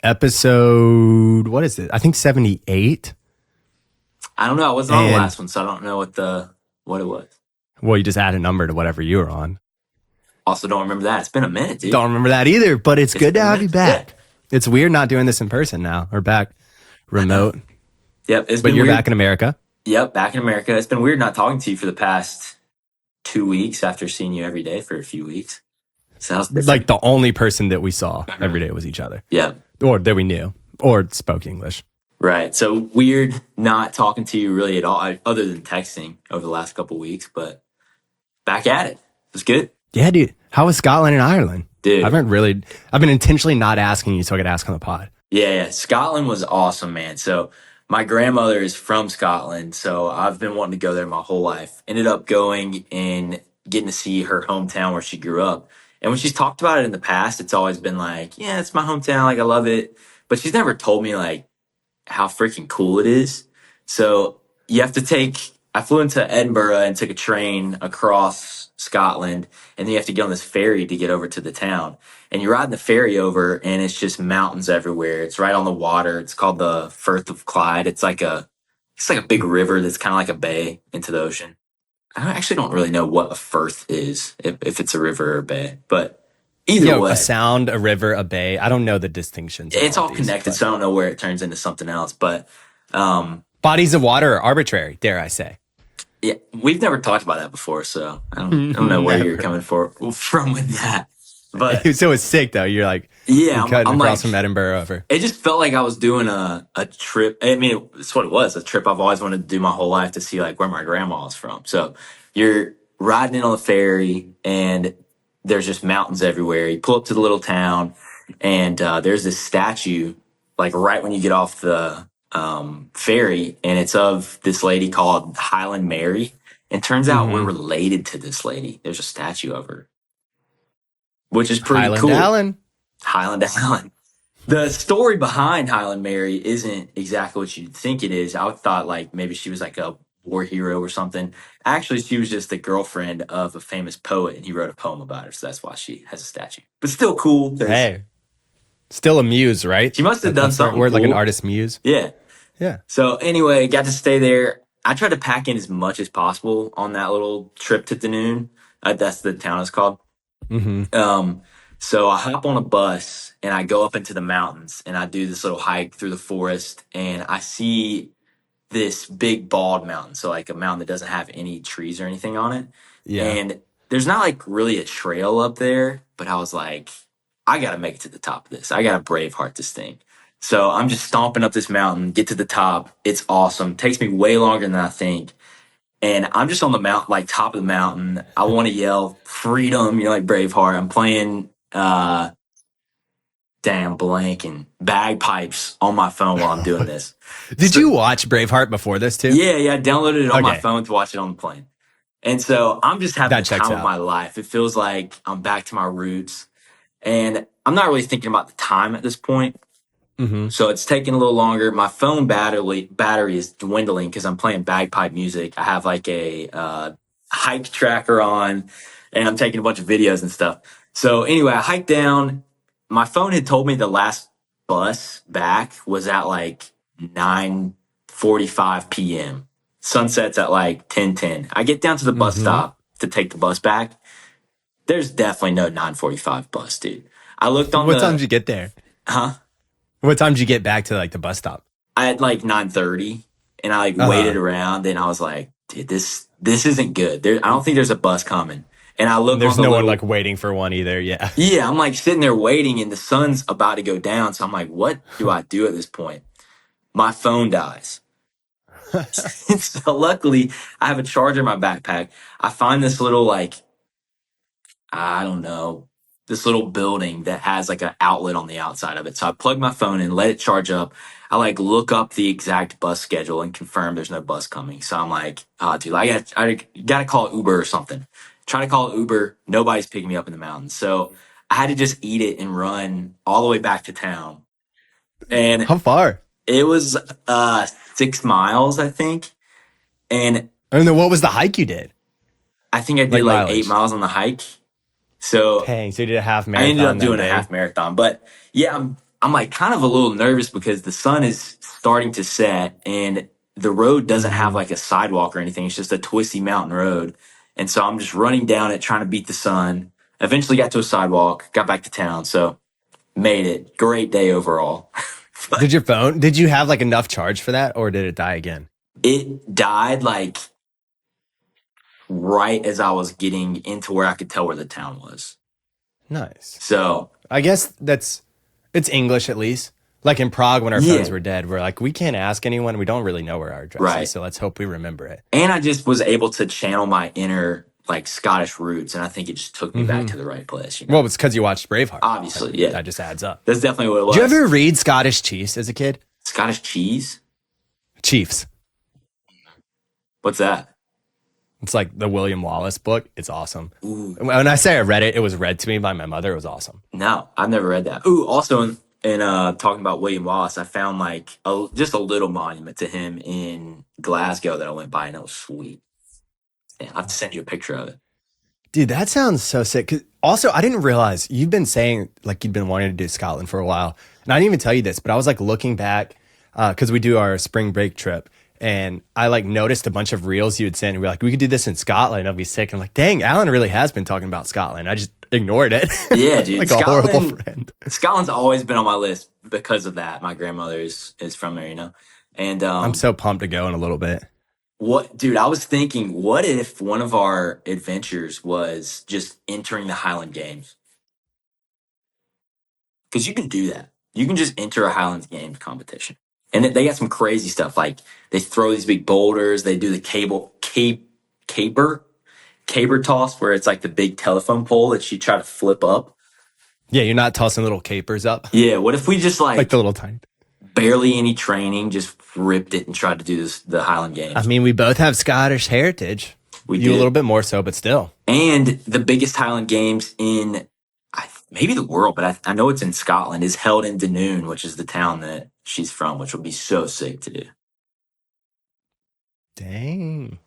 episode, what is it? I think 78. I don't know. I wasn't on the last one, so I don't know what it was. Well, you just add a number to whatever you were on. Also, don't remember that. It's been a minute, dude. Don't remember that either, but it's good to have you back. Yeah. It's weird not doing this in person now. We're back remote. Yep. But you're back in America? Yep, back in America. It's been weird not talking to you for the past 2 weeks after seeing you every day for a few weeks. Sounds different. Like the only person that we saw every day was each other. Yeah. Or that we knew or spoke English. Right. So weird not talking to you really at all, other than texting over the last couple of weeks, but back at it. It's good. Yeah, dude. How was Scotland and Ireland? Dude. I've been intentionally not asking you so I could ask on the pod. Yeah. Scotland was awesome, man. So my grandmother is from Scotland, so I've been wanting to go there my whole life. Ended up going and getting to see her hometown where she grew up. And when she's talked about it in the past, it's always been like, yeah, it's my hometown. Like, I love it. But she's never told me like how freaking cool it is. So I flew into Edinburgh and took a train across Scotland, and then you have to get on this ferry to get over to the town. And you're riding the ferry over, and it's just mountains everywhere. It's right on the water. It's called the Firth of Clyde. It's like a big river that's kind of like a bay into the ocean. I actually don't really know what a firth is, if it's a river or a bay, but either way. A sound, a river, a bay. I don't know the distinctions. It's all connected, so I don't know where it turns into something else. But bodies of water are arbitrary, dare I say. Yeah, we've never talked about that before, so I don't know where you're coming from with that. But so it's sick though. You're like, yeah, I'm across from Edinburgh over. It just felt like I was doing a trip. I mean, it's what it was, a trip I've always wanted to do my whole life, to see like where my grandma was from. So you're riding in on the ferry, and there's just mountains everywhere. You pull up to the little town, and there's this statue like right when you get off the ferry, and it's of this lady called Highland Mary. And turns out we're related to this lady. There's a statue of her, which is pretty cool. Highland Allen. The story behind Highland Mary isn't exactly what you'd think it is. I thought like maybe she was like a war hero or something. Actually, she was just the girlfriend of a famous poet, and he wrote a poem about her. So that's why she has a statue. But still cool. Hey, still a muse, right? She must have done something cool. Like an artist muse. Yeah. Yeah. So anyway, got to stay there. I tried to pack in as much as possible on that little trip to Dunoon. That's the town it's called. So I hop on a bus and I go up into the mountains, and I do this little hike through the forest, and I see this big bald mountain. So like a mountain that doesn't have any trees or anything on it. Yeah. And there's not like really a trail up there, but I was like, I got to make it to the top of this. I got to Braveheart this thing. So I'm just stomping up this mountain, get to the top. It's awesome. Takes me way longer than I think. And I'm just on the mountain, like top of the mountain. I want to yell freedom, like Braveheart. I'm playing blanking bagpipes on my phone while I'm doing this. Did you watch Braveheart before this too? Yeah. I downloaded it on my phone to watch it on the plane. And so I'm just having the time of my life. It feels like I'm back to my roots. And I'm not really thinking about the time at this point. So it's taking a little longer. My phone battery is dwindling because I'm playing bagpipe music. I have like a hike tracker on, and I'm taking a bunch of videos and stuff. So anyway, I hiked down. My phone had told me the last bus back was at like 9:45 p.m. Sunset's at like 10:10. I get down to the bus stop to take the bus back. There's definitely no 9:45 bus, dude. I looked on What time did you get there? Huh? What time did you get back to like the bus stop? I had like 9:30, and I like waited around, and I was like, dude, this isn't good. I don't think there's a bus coming. And I look. There's no one like waiting for one either. Yeah. Yeah, I'm like sitting there waiting, and the sun's about to go down. So I'm like, what do I do at this point? My phone dies. So luckily, I have a charger in my backpack. I find this little this little building that has like an outlet on the outside of it. So I plug my phone in, let it charge up. I like look up the exact bus schedule and confirm there's no bus coming. So I'm like, dude, I gotta call Uber or something. Try to call Uber. Nobody's picking me up in the mountains. So I had to just eat it and run all the way back to town. And how far? It was 6 miles, I think. And then what was the hike you did? I think I did like 8 miles on the hike. So dang, so you did a half marathon. I ended up doing a half marathon. But yeah, I'm like kind of a little nervous because the sun is starting to set and the road doesn't have Hmm. like a sidewalk or anything. It's just a twisty mountain road. And so I'm just running down it, trying to beat the sun. Eventually got to a sidewalk, got back to town. So made it. Great day overall. But Did you have like enough charge for that or did it die again? it died like right as I was getting into where I could tell where the town was. Nice. So I guess it's English at least. Like in Prague when our phones yeah, were dead, we're like, we can't ask anyone. We don't really know where our address is. right. So let's hope we remember it. And I just was able to channel my inner like Scottish roots, and I think it just took me back Hmm. to the right place. You know, Well, it's because you watched Braveheart. obviously, yeah, That just adds up. that's definitely what it Did you was. ever read Scottish Chiefs as a kid? Scottish cheese. Chiefs. What's that? It's like the William Wallace book. It's awesome. Ooh, When I say I read it, it was read to me by my mother. It was awesome. no, I've never read that. Ooh, also in talking about William Wallace, I found like just a little monument to him in Glasgow that I went by, and it was sweet. Yeah, I have to send you a picture of it. Dude, that sounds so sick. 'Cause also, I didn't realize you've been saying like you'd been wanting to do Scotland for a while. And I didn't even tell you this, but I was like looking back because we do our spring break trip. And I like noticed a bunch of reels you had sent. And we were like, we could do this in Scotland. I'll be sick. And I'm like, dang, Alan really has been talking about Scotland. I just ignored it. Yeah, dude, Like a horrible Scotland. friend. Scotland's always been on my list because of that. My grandmother is from there, you know. And I'm so pumped to go in a little bit. what, dude? I was thinking, what if one of our adventures was just entering the Highland Games? Because you can do that. You can just enter a Highlands Games competition, and they got some crazy stuff. Like they throw these big boulders. They do the caber caber toss, where it's like the big telephone pole that you try to flip up. Yeah, you're not tossing little capers up Yeah. What if we just like the like little tiny. barely any training, just ripped it and tried to do this the Highland I Games? mean, we both have Scottish heritage. We You a little did. bit more so, but still. And the biggest Highland Games in maybe the world, but I know it's in Scotland, is held in Dunoon, which is the town that she's from, which would be so sick to do. Dang.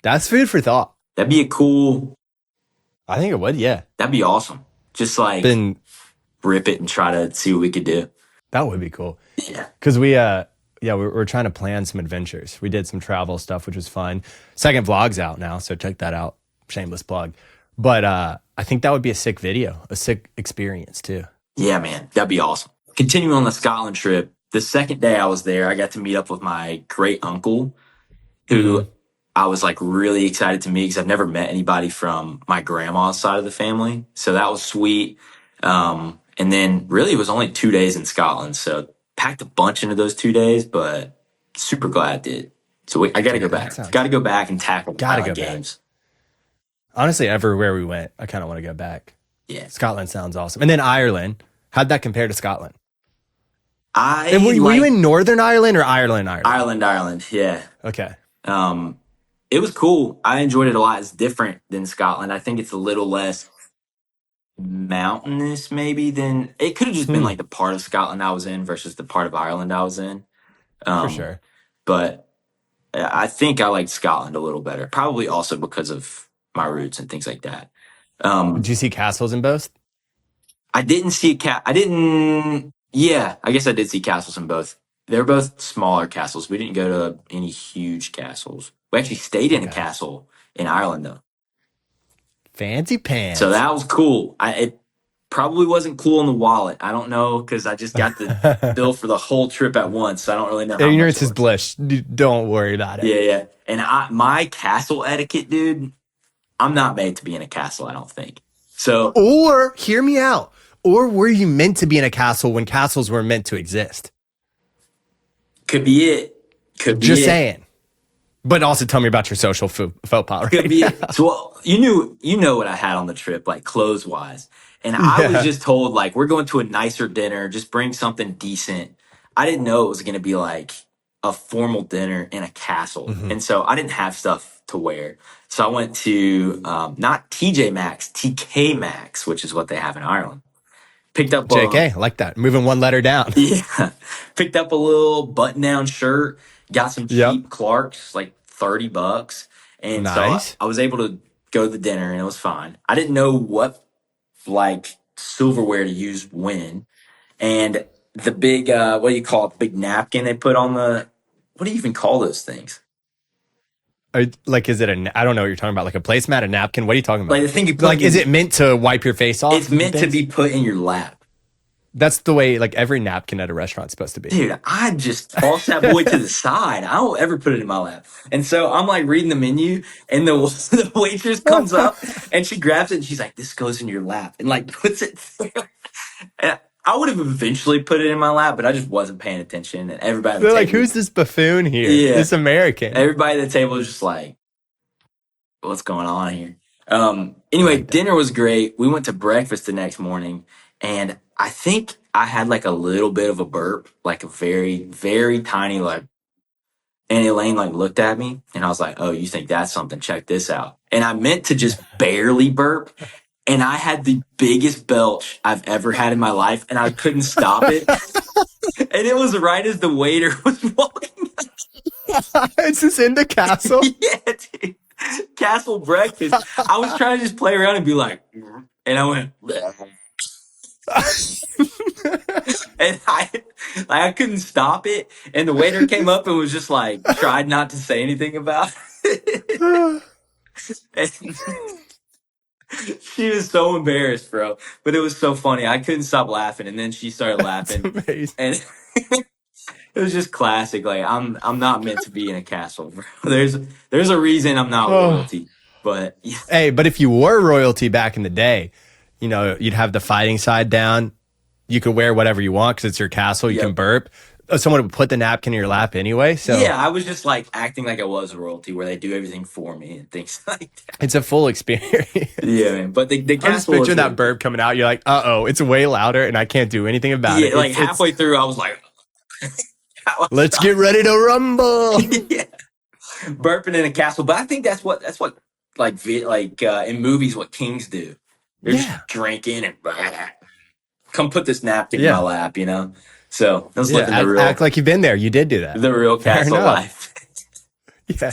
That's food for thought. That'd be a cool, I think it would, yeah. that'd be awesome. Just like Been rip it and try to see what we could do. that would be cool. Yeah. Because we're trying to plan some adventures. We did some travel stuff, which was fun. Second vlog's out now, so check that out. Shameless plug. But I think that would be a sick video, a sick experience too. Yeah, man. That'd be awesome. Continuing on the Scotland trip, the second day I was there, I got to meet up with my great uncle, who Mhm. I was like really excited to meet because I've never met anybody from my grandma's side of the family. So that was sweet. And then really it was only 2 days in Scotland. So packed a bunch into those 2 days, but super glad I did. So I got to go Dude, that back. sounds Got to go back and tackle the gotta go Highland back. Games. Honestly, everywhere we went, I kind of want to go back. Yeah. Scotland sounds awesome. And then Ireland. How'd that compare to Scotland? I And were you like in Northern Ireland or Ireland, Ireland? Ireland. Yeah. Okay. Um, it was cool. I enjoyed it a lot. It's different than Scotland. I think it's a little less mountainous, maybe, than it could have just been Hmm, like the part of Scotland I was in versus the part of Ireland I was in. for Um, sure. but I think I liked Scotland a little better, probably also because of my roots and things like that. Did Um, you see castles in both? I didn't see a cat. I didn't. Yeah, I guess I did see castles in both. They're both smaller castles. We didn't go to any huge castles. We actually stayed in a Okay. castle in Ireland though, Fancy so pants. that was cool. It probably wasn't cool in the wallet. I don't know because I just got the bill for the whole trip at once. So I don't really know how much Ignorance it is was. bliss. Don't worry about it. Yeah, yeah. And my castle etiquette, dude. I'm not made to be in a castle. I don't think so. Or, hear me out. Or were you meant to be in a castle when castles were meant to exist? Could be it. Could be Just it. saying. But also tell me about your social faux pas Could right be now. it. So well, you know what I had on the trip, like clothes wise. And I was Yeah. just told like we're going to a nicer dinner, just bring something decent. I didn't know it was gonna be like a formal dinner in a castle. Mhm. And so I didn't have stuff to wear. So I went to not TJ Maxx, TK Maxx, which is what they have in Ireland. Picked up JK, I like that. Moving one letter down. yeah, picked up a little button down shirt, got some Yep. cheap Clarks, like $30. And so Nice. I was able to go to the dinner and it was fine. I didn't know what like silverware to use when. And the big what do you call it? Big napkin they put on the. What do you even call those things? Like, is it I don't know what you're talking about. Like a placemat, a napkin. What are you talking Like about? the thing you put Like, in is your. it meant to wipe your face It's off and meant to things? be put in your lap. That's the way, like, every napkin at a restaurant's supposed to be. Dude, I just toss that boy to the side. I don't ever put it in my lap. And so I'm like reading the menu, and the the waitress comes up and she grabs it and she's like, "This goes in your lap," and like puts it. And I would have eventually put it in my lap, but I just wasn't paying attention. And everybody at the They're like, table, who's this buffoon here? yeah, This American. everybody at the table was just like, "What's going on here?" I Anyway, like that. dinner was great. We went to breakfast the next morning, and I think I had like a little bit of a burp, like a very, very tiny, like. And Elaine like looked at me and I was like, "Oh, you think that's something? Check this out." And I meant to just barely burp. And I had the biggest belch I've ever had in my life and I couldn't stop it. And it was right as the waiter was walking. Is this in the castle? Yeah, dude. Castle breakfast. I was trying to just play around and be like, and I went, "Bleh." And I couldn't stop it. And the waiter came up and was just like, tried not to say anything about it. And she was so embarrassed, bro. But it was so funny. I couldn't stop laughing, and then she started That's laughing, amazing. and it was just classic. Like I'm not meant to be in a castle, bro. There's a reason I'm not Oh. royalty. But yeah, Hey, but if you were royalty back in the day, you'd have the fighting side down. You could wear whatever you want because it's your castle. You can yep. burp. Someone would put the napkin in your lap anyway. So Yeah, I was just like acting like I was royalty, where they do everything for me and things like that. it's a full experience. Yeah, man. But the I'm just castle was picturing really that cool. burp coming out. You're like, uh-oh, it's way louder and I can't do anything about it. Yeah, like It's halfway through, I was like, I was let's get ready to rumble. yeah, burping in a castle. But I think that's what like in movies what kings do. They're Yeah. just drinking and come put this napkin in my Yeah. lap, you know. So I was Yeah. living the Act real like you've been there. You did do that. the real Fair castle enough. life. Yeah.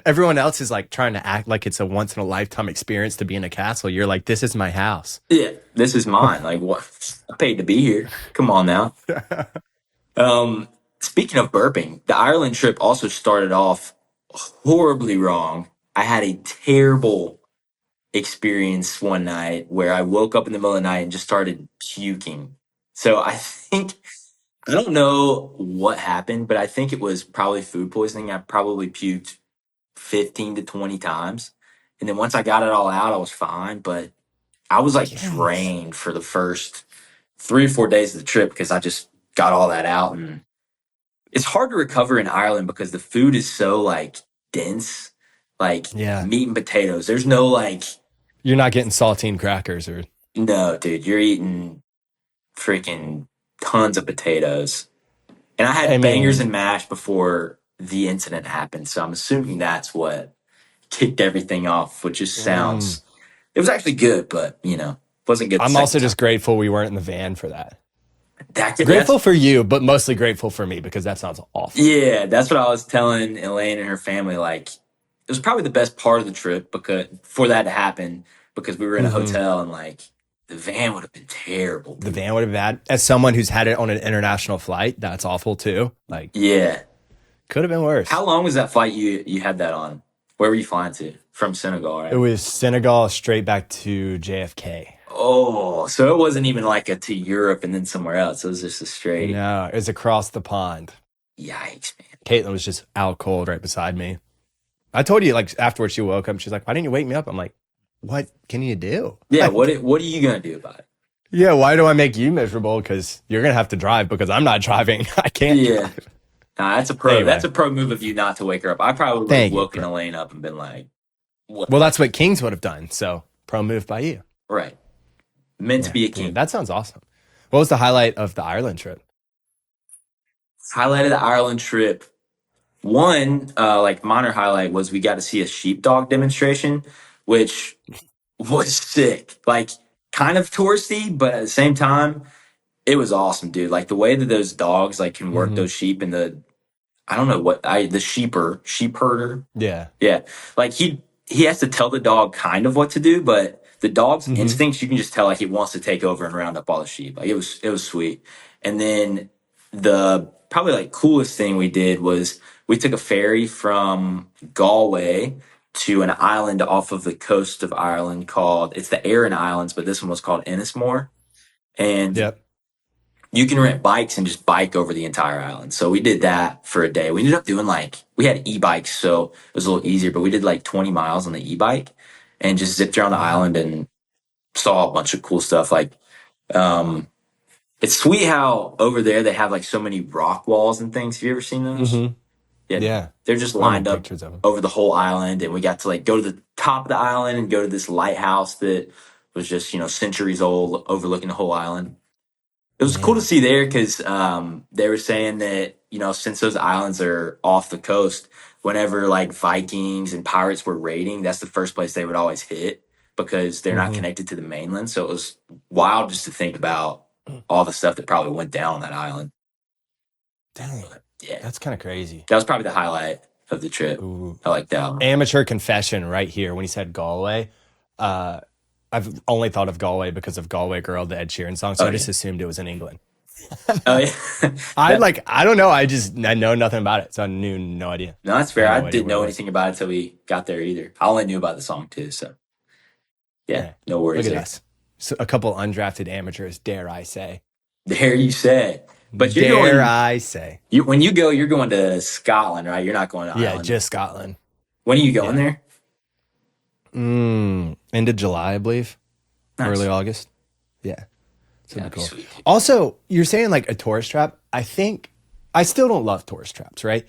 Everyone else is like trying to act like it's a once in a lifetime experience to be in a castle. You're like, this is my house. Yeah, this is mine. Like what? I paid to be here. Come on now. Um, Speaking of burping, the Ireland trip also started off horribly wrong. I had a terrible experience one night where I woke up in the middle of the night and just started puking. So I think I don't know what happened, but I think it was probably food poisoning. I probably puked 15 to 20 times. And then once I got it all out, I was fine, but I was like Yikes. drained for the first 3 or 4 days of the trip because I just got all that out. And it's hard to recover in Ireland because the food is so like dense, like Yeah. meat and potatoes. There's no like, You're not getting saltine crackers or no, dude, you're eating freaking tons of potatoes. And I I had bangers mean, and mash before the incident happened. So I'm assuming that's what kicked everything off, which just mm, sounds, it was actually good, but wasn't good the I'm second also time. just grateful we weren't in the van for that. That's Grateful for you, but mostly grateful for me because that sounds awful. yeah, that's what I was telling Elaine and her family. Like, it was probably the best part of the trip because for that to happen because we were in a Hmm. hotel and like the van would have been terrible, The dude. van would have bad. As someone who's had it on an international flight, that's awful too. Like, Yeah. could have been worse. How long was that flight you had that on? Where were you flying to? From Senegal, It right? was Senegal straight back to JFK. Oh, so it wasn't even like a to Europe and then somewhere else. It was just a straight No, it was across the pond. yikes, man. Caitlin was just out cold right beside me. I told you, like, afterwards she woke up, she's like, why didn't you wake me up? I'm like, what can you do? Yeah, Like, what are you gonna do about it? yeah, why do I make you miserable? Because you're going to have to drive because I'm not driving. I can't Yeah. drive. Nah, that's a pro. That's Anyway, a pro move of you not to wake her up. I probably would have thank you. woken Elaine up and been like, "What?" Well, that's what Kings would have done. So, pro move by you. Right. Meant to Yeah, be a dude, king. that sounds awesome. What was the highlight of the Ireland trip? Highlight of the Ireland trip. One, like minor highlight was we got to see a sheepdog demonstration, which was sick. Like kind of touristy, but at the same time, it was awesome, dude. Like the way that those dogs like can work Hmm. those sheep and the I don't know what I the sheep herder. Yeah. Yeah. Like he has to tell the dog kind of what to do, but the dog's Mm-hmm. instincts, you can just tell like he wants to take over and round up all the sheep. Like it was sweet. And then the probably like coolest thing we did was we took a ferry from Galway to an island off of the coast of Ireland called, it's the Aran Islands, but this one was called Ennismore. And Yep. you can rent bikes and just bike over the entire island. So we did that for a day. We ended up doing like, we had e-bikes, so it was a little easier, but we did like 20 miles on the e-bike and just zipped around the Wow. island and saw a bunch of cool stuff. Like, um, it's sweet how over there they have like so many rock walls and things. Have you ever seen those? Mm-hmm. Yeah. Yeah. They're just I remember lined up pictures of them. over the whole island. And we got to like go to the top of the island and go to this lighthouse that was just, centuries old overlooking the whole island. It was cool to Man. see there because they were saying that since those islands are off the coast, whenever like Vikings and pirates were raiding, that's the first place they would always hit because they're not Mm-hmm. connected to the mainland. So it was wild just to think about all the stuff that probably went down on that island. Dang. Yeah, That's kind of crazy. that was probably the highlight of the trip. Ooh. I like that one. Amateur confession right here when he said Galway. Uh, I've only thought of Galway because of Galway Girl, the Ed Sheeran song. So Oh I yeah, just assumed it was in England. oh yeah. I That, like, I don't know. I know nothing about it. So I knew no idea. no, that's I fair. had I no idea didn't what it know was. anything about it till we got there either. I only knew about the song too. So yeah, Yeah. no Look worries at there. us. So a couple undrafted amateurs, dare I say. There you say. But you're Dare going. I say. When you go, you're going to Scotland, right? You're not going to Yeah, Ireland. just Scotland. When are you going Yeah. there? End of July, I believe. Early Nice. August. Yeah. So Yeah, it'd that'd be be cool. sweet. Also, you're saying like a tourist trap. I think I still don't love tourist traps, right?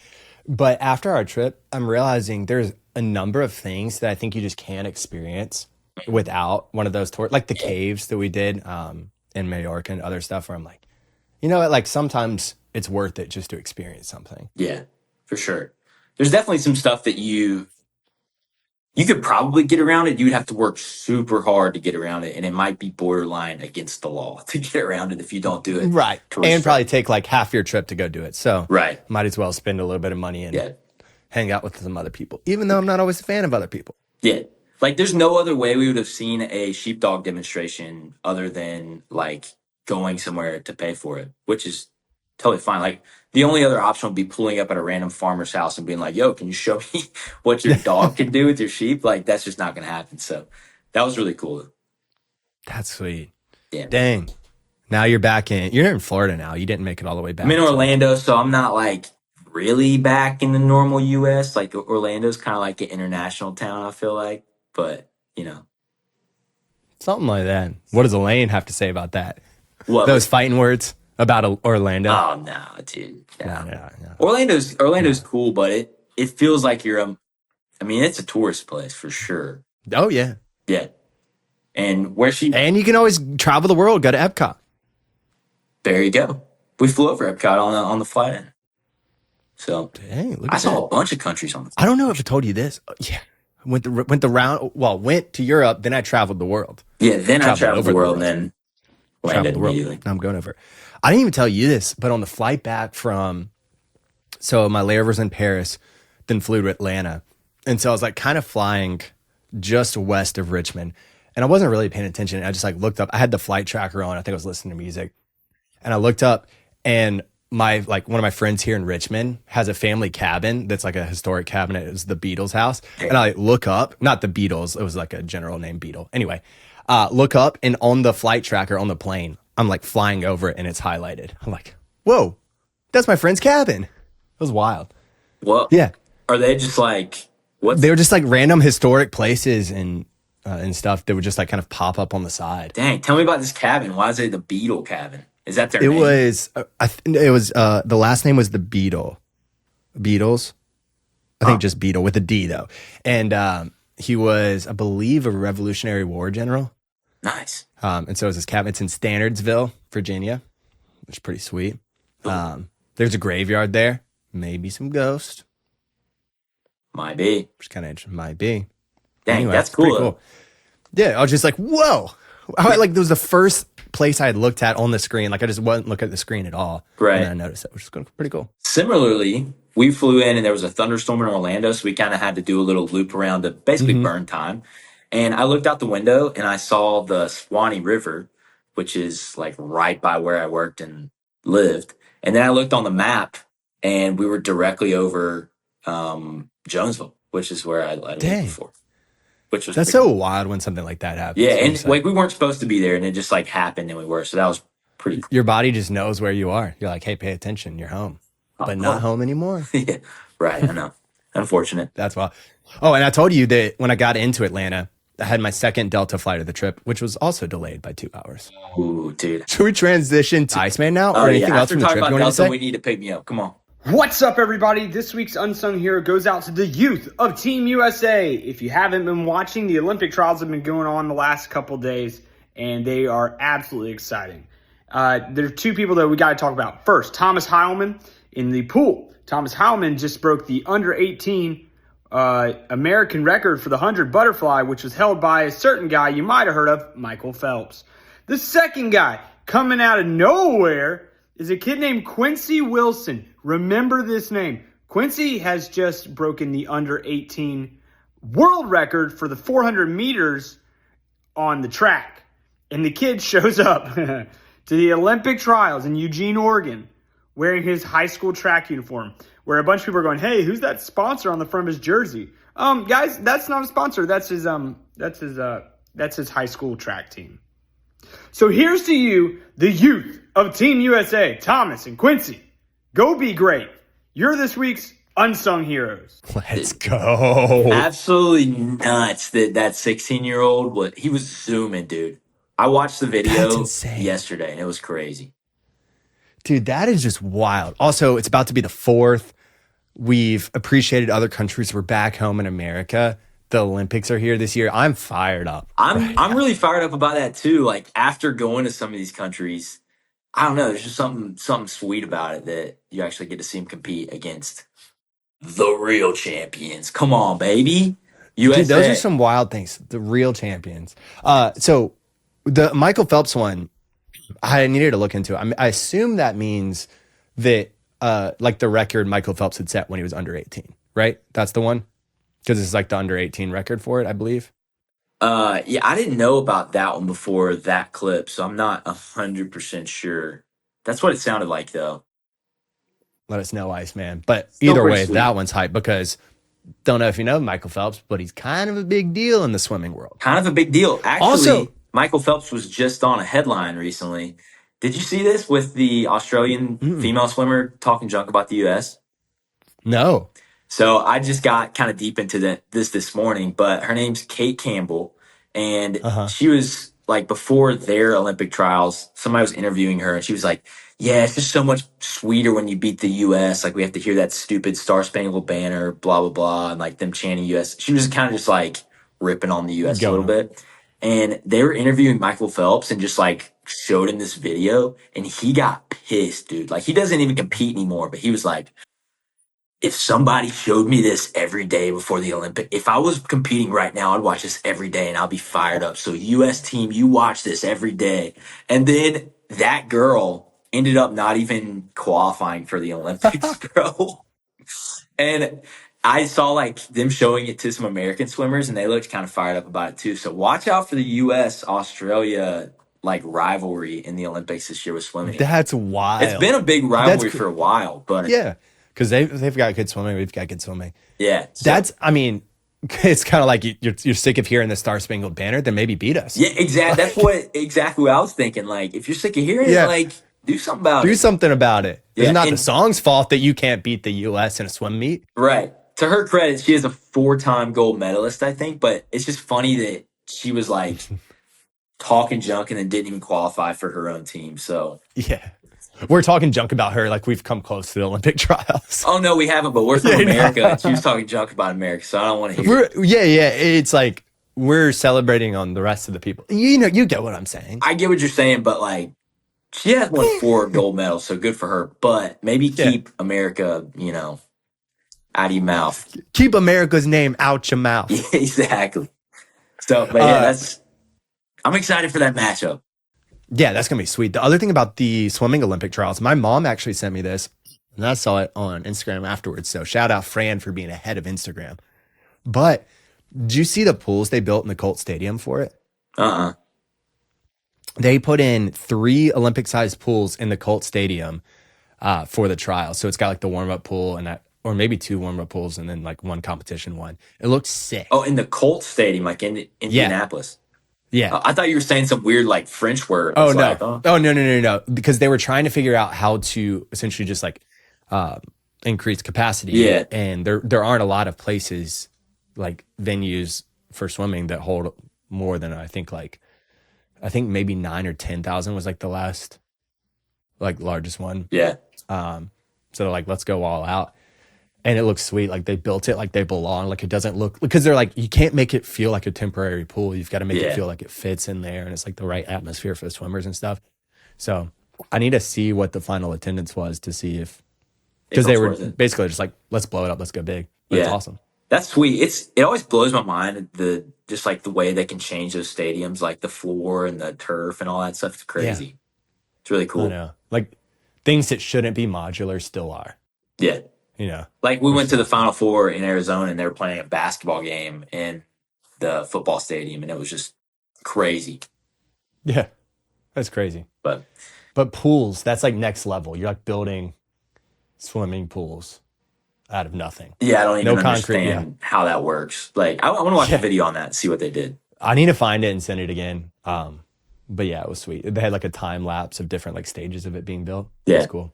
But after our trip, I'm realizing there's a number of things that I think you just can't experience without one of those tours, like the Yeah, caves that we did in Mallorca and other stuff where I'm like, you know what, like sometimes it's worth it just to experience something. yeah, for sure. There's definitely some stuff that you could probably get around it. You'd have to work super hard to get around it, and it might be borderline against the law to get around it if you don't do it Right. tourist And probably friendly. take like half your trip to go do it. So Right. might as well spend a little bit of money and Yeah. hang out with some other people, even though I'm not always a fan of other people. Yeah. Like there's no other way we would have seen a sheepdog demonstration other than like going somewhere to pay for it, which is totally fine. Like the only other option would be pulling up at a random farmer's house and being like, "Yo, can you show me what your dog can do with your sheep?" Like that's just not going to happen. So that was really cool. That's sweet. Yeah. Dang. Now you're in Florida now. You didn't make it all the way I'm in back. So Orlando, so I'm not like really back in the normal US. Like Orlando's kind of like an international town, I feel like. But, something like that. What does Elaine have to say about that? what Those was fighting words about Orlando? Oh no, dude. No, No. no, no, Orlando's no. cool, but it feels like I mean, it's a tourist place for sure. Oh yeah. Yeah. And where she And you can always travel the world, go to Epcot. there you go. We flew over Epcot on the flight in. So Dang, look I at saw that. a bunch of countries on the I flight. don't know if I told you this. Yeah. Went to Europe, then I traveled the world. Yeah, then I Traveled traveled the over the world and world. then Traveled landed the world. immediately. Now I'm going over. I didn't even tell you this, but on the flight back so my layover was in Paris, then flew to Atlanta. And so I was like kind of flying just west of Richmond. And I wasn't really paying attention. I just like looked up. I had the flight tracker on. I think I was listening to music. And I looked up and one of my friends here in Richmond has a family cabin that's like a historic cabin. It was the Beatles house. And I look up, not the Beatles, it was like a general name Beatle. Anyway, look up and on the flight tracker on the plane, I'm like flying over it and it's highlighted. I'm like, whoa, that's my friend's cabin. It was wild. Well, Yeah. are they just like what's They were just like random historic places and stuff that would just like kind of pop up on the side. dang, tell me about this cabin. Why is it the Beetle cabin? Is that their It name? was, the last name was the Beatles. I Oh, think just Beetle with a D though. And he was, I believe, a Revolutionary War general. nice. And so is his cabin. It's in Standardsville, Virginia, which is pretty sweet. Cool. There's a graveyard there, maybe some ghosts, Might be. which kind of interesting. Might be. Dang, Anyway, that's it's pretty cool though. cool. Yeah, I was just like, whoa. Like, it was the first place I had looked at on the screen. Like, I just wasn't looking at the screen at all. And then Right. I noticed it, which is pretty cool. Similarly, we flew in and there was a thunderstorm in Orlando, so we kind of had to do a little loop around to basically Hmm. burn time. And I looked out the window and I saw the Swanee River, which is like right by where I worked and lived. And then I looked on the map and we were directly over Jonesville, which is where I lived Dang. before, which was That's pretty so cool. wild when something like that Yeah, happens. Where you're and just like, like we weren't supposed to be there and it just like happened and we were. So that was pretty your body just knows where you are. You're like, hey, pay attention. You're home, but not cool. home anymore. Yeah, right. I know. Unfortunate. That's wild. Oh, and I told you that when I got into Atlanta, I had my second Delta flight of the trip, which was also delayed by 2 hours. Ooh, dude. Should we transition to Iceman now Oh or yeah. anything else After from the talking trip you about wanted to Delta, say? we need to pick me up. Come on. What's up, everybody? This week's Unsung Hero goes out to the youth of Team USA. If you haven't been watching, the Olympic trials have been going on the last couple days, and they are absolutely exciting. There are two people that we got to talk about. First, Thomas Heilman in the pool. Thomas Heilman just broke the under 18 American record for the 100 butterfly, which was held by a certain guy you might have heard of, Michael Phelps. The second guy coming out of nowhere is a kid named Quincy Wilson. Remember this name. Quincy has just broken the under 18 world record for the 400 meters on the track. And the kid shows up to the Olympic trials in Eugene, Oregon, wearing his high school track uniform, where a bunch of people are going, hey, who's that sponsor on the front of his jersey? Guys, that's not a sponsor. That's his high school track team. So here's to you, the youth of Team USA, Thomas and Quincy. Go be great. You're this week's Unsung Heroes. Let's go. Absolutely nuts that 16-year-old he was zooming, dude. I watched the That's video insane. yesterday and it was crazy. Dude, that is just wild. Also, it's about to be the fourth. We've appreciated other countries. We're back home in America. The Olympics are here this year. I'm fired up. I'm really fired up about that too. Like after going to some of these countries, I don't know, there's just something sweet about it that you actually get to see them compete against the real champions. Come on, baby. Dude, those are USA. some wild things. The real champions. So the Michael Phelps one, I needed to look into it. I assume that means that like the record Michael Phelps had set when he was under 18, right? That's the one? Because it's like the under 18 record for it, I believe. Yeah, I didn't know about that one before that clip, so I'm not 100% sure. That's what it sounded like though. Let us know, Iceman. But Still either pretty way, sweet. that one's hype because don't know if you know Michael Phelps, but he's kind of a big deal in the swimming world. Kind of a big deal. Also, Actually, Michael Phelps was just on a headline recently. Did you see this with the Australian female swimmer talking junk about the US? no. So I just got kind of deep into this morning, but her name's Kate Campbell, and Uh-huh. she was like before their Olympic trials, somebody was interviewing her, and she was like, "Yeah, it's just so much sweeter when you beat the U.S. Like we have to hear that stupid Star Spangled Banner, blah blah blah, and like them chanting U.S." She was kind of just like ripping on the U.S. a Going little on. bit, and they were interviewing Michael Phelps and just like showed him this video, and he got pissed, dude. Like he doesn't even compete anymore, but he was like, if somebody showed me this every day before the Olympic, if I was competing right now, I'd watch this every day and I'll be fired up. So US team, you watch this every day. And then that girl ended up not even qualifying for the Olympics, bro. And I saw like them showing it to some American swimmers and they looked kind of fired up about it too. So watch out for the US Australia like rivalry in the Olympics this year with swimming. That's It's been wild. a big That's rivalry for a while, but yeah. Because they've got good swimming. We've got good swimming. yeah. So That's, I mean, it's kind of like you're sick of hearing the Star Spangled Banner, then maybe beat us. yeah, exactly. That's exactly what I was thinking. Like, if you're sick of hearing it, Yeah. like, do something about Do it. something about it. It's Yeah, not the and song's fault that you can't beat the US in a swim meet. right. To her credit, she is a 4-time gold medalist, I think. But it's just funny that she was like talking junk and then didn't even qualify for her own team. So, Yeah. We're talking junk about her like we've come close to the Olympic trials. oh no, we haven't. But we're from Yeah, America, no. and she was talking junk about America. So I don't want to hear it. Yeah. It's like we're celebrating on the rest of the people. You know, you get what I'm saying. I get what you're saying, but like, she has won 4 gold medals, so good for her. But maybe Yeah. keep America, out of your mouth. Keep America's name out your mouth. Yeah, exactly. So, but yeah, I'm excited for that matchup. Yeah, that's gonna be sweet. The other thing about the swimming Olympic trials, my mom actually sent me this, and I saw it on Instagram afterwards. So shout out Fran for being ahead of Instagram. But Did you see the pools they built in the Colt Stadium for it? Uh-uh. They put in 3 Olympic-sized pools in the Colt Stadium for the trial. So it's got like the warm-up pool and that, or maybe 2 warm-up pools and then like one competition one. It looks Oh, sick. in the Colts Stadium, like in Yeah, Indianapolis. yeah. I thought you were saying some weird like French word. I Oh was no. like, oh, Oh no. Because they were trying to figure out how to essentially just like uh, increase capacity, yeah, and there aren't a lot of places like venues for swimming that hold more than I think maybe 9 or 10,000 was like the last like largest one. yeah, So they're like, let's go all out. And it looks sweet. Like they built it like they belong. Like it doesn't look, because they're like, you can't make it feel like a temporary pool. You've got to make it yeah. feel like it fits in there and it's like the right atmosphere for the swimmers and stuff. So I need to see what the final attendance was to see if, If because they it's were worth it. basically just like, let's blow it up, let's go big. But it's Yeah. awesome. That's sweet. It always blows my mind the just like the way they can change those stadiums, like the floor and the turf and all that stuff. It's Yeah, crazy. It's really I cool. know. Like things that shouldn't be modular still are, Yeah. you know, Like we which went is to the awesome. Final Four in Arizona and they were playing a basketball game in the football stadium and it was just crazy. Yeah, that's crazy. But But pools, that's like next level. You're like building swimming pools out of nothing. yeah, I don't No even concrete. Yeah. understand how that works. Like I want to watch a Yeah. video on that and see what they did. I need to find it and send it again. But yeah, it was sweet. They had like a time lapse of different like stages of it being built. It was Yeah. cool.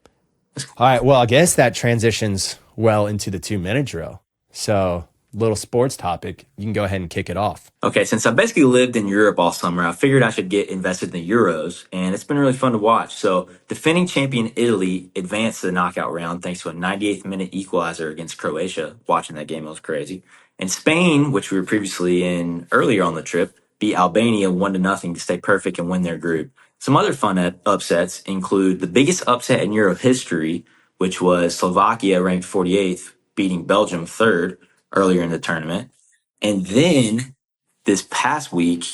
All right. Well, I guess that transitions well into the 2 minute drill. So, little sports topic. You can go ahead and kick it off. Okay, since I basically lived in Europe all summer, I figured I should get invested in the Euros, and it's been really fun to watch. So, defending champion Italy advanced to the knockout round thanks to a 98th minute equalizer against Croatia. Watching that game, it was crazy. And Spain, which we were previously in earlier on the trip, beat Albania 1-0 to stay perfect and win their group. Some other fun upsets include the biggest upset in Euro history, which was Slovakia ranked 48th, beating Belgium third earlier in the tournament. And then this past week,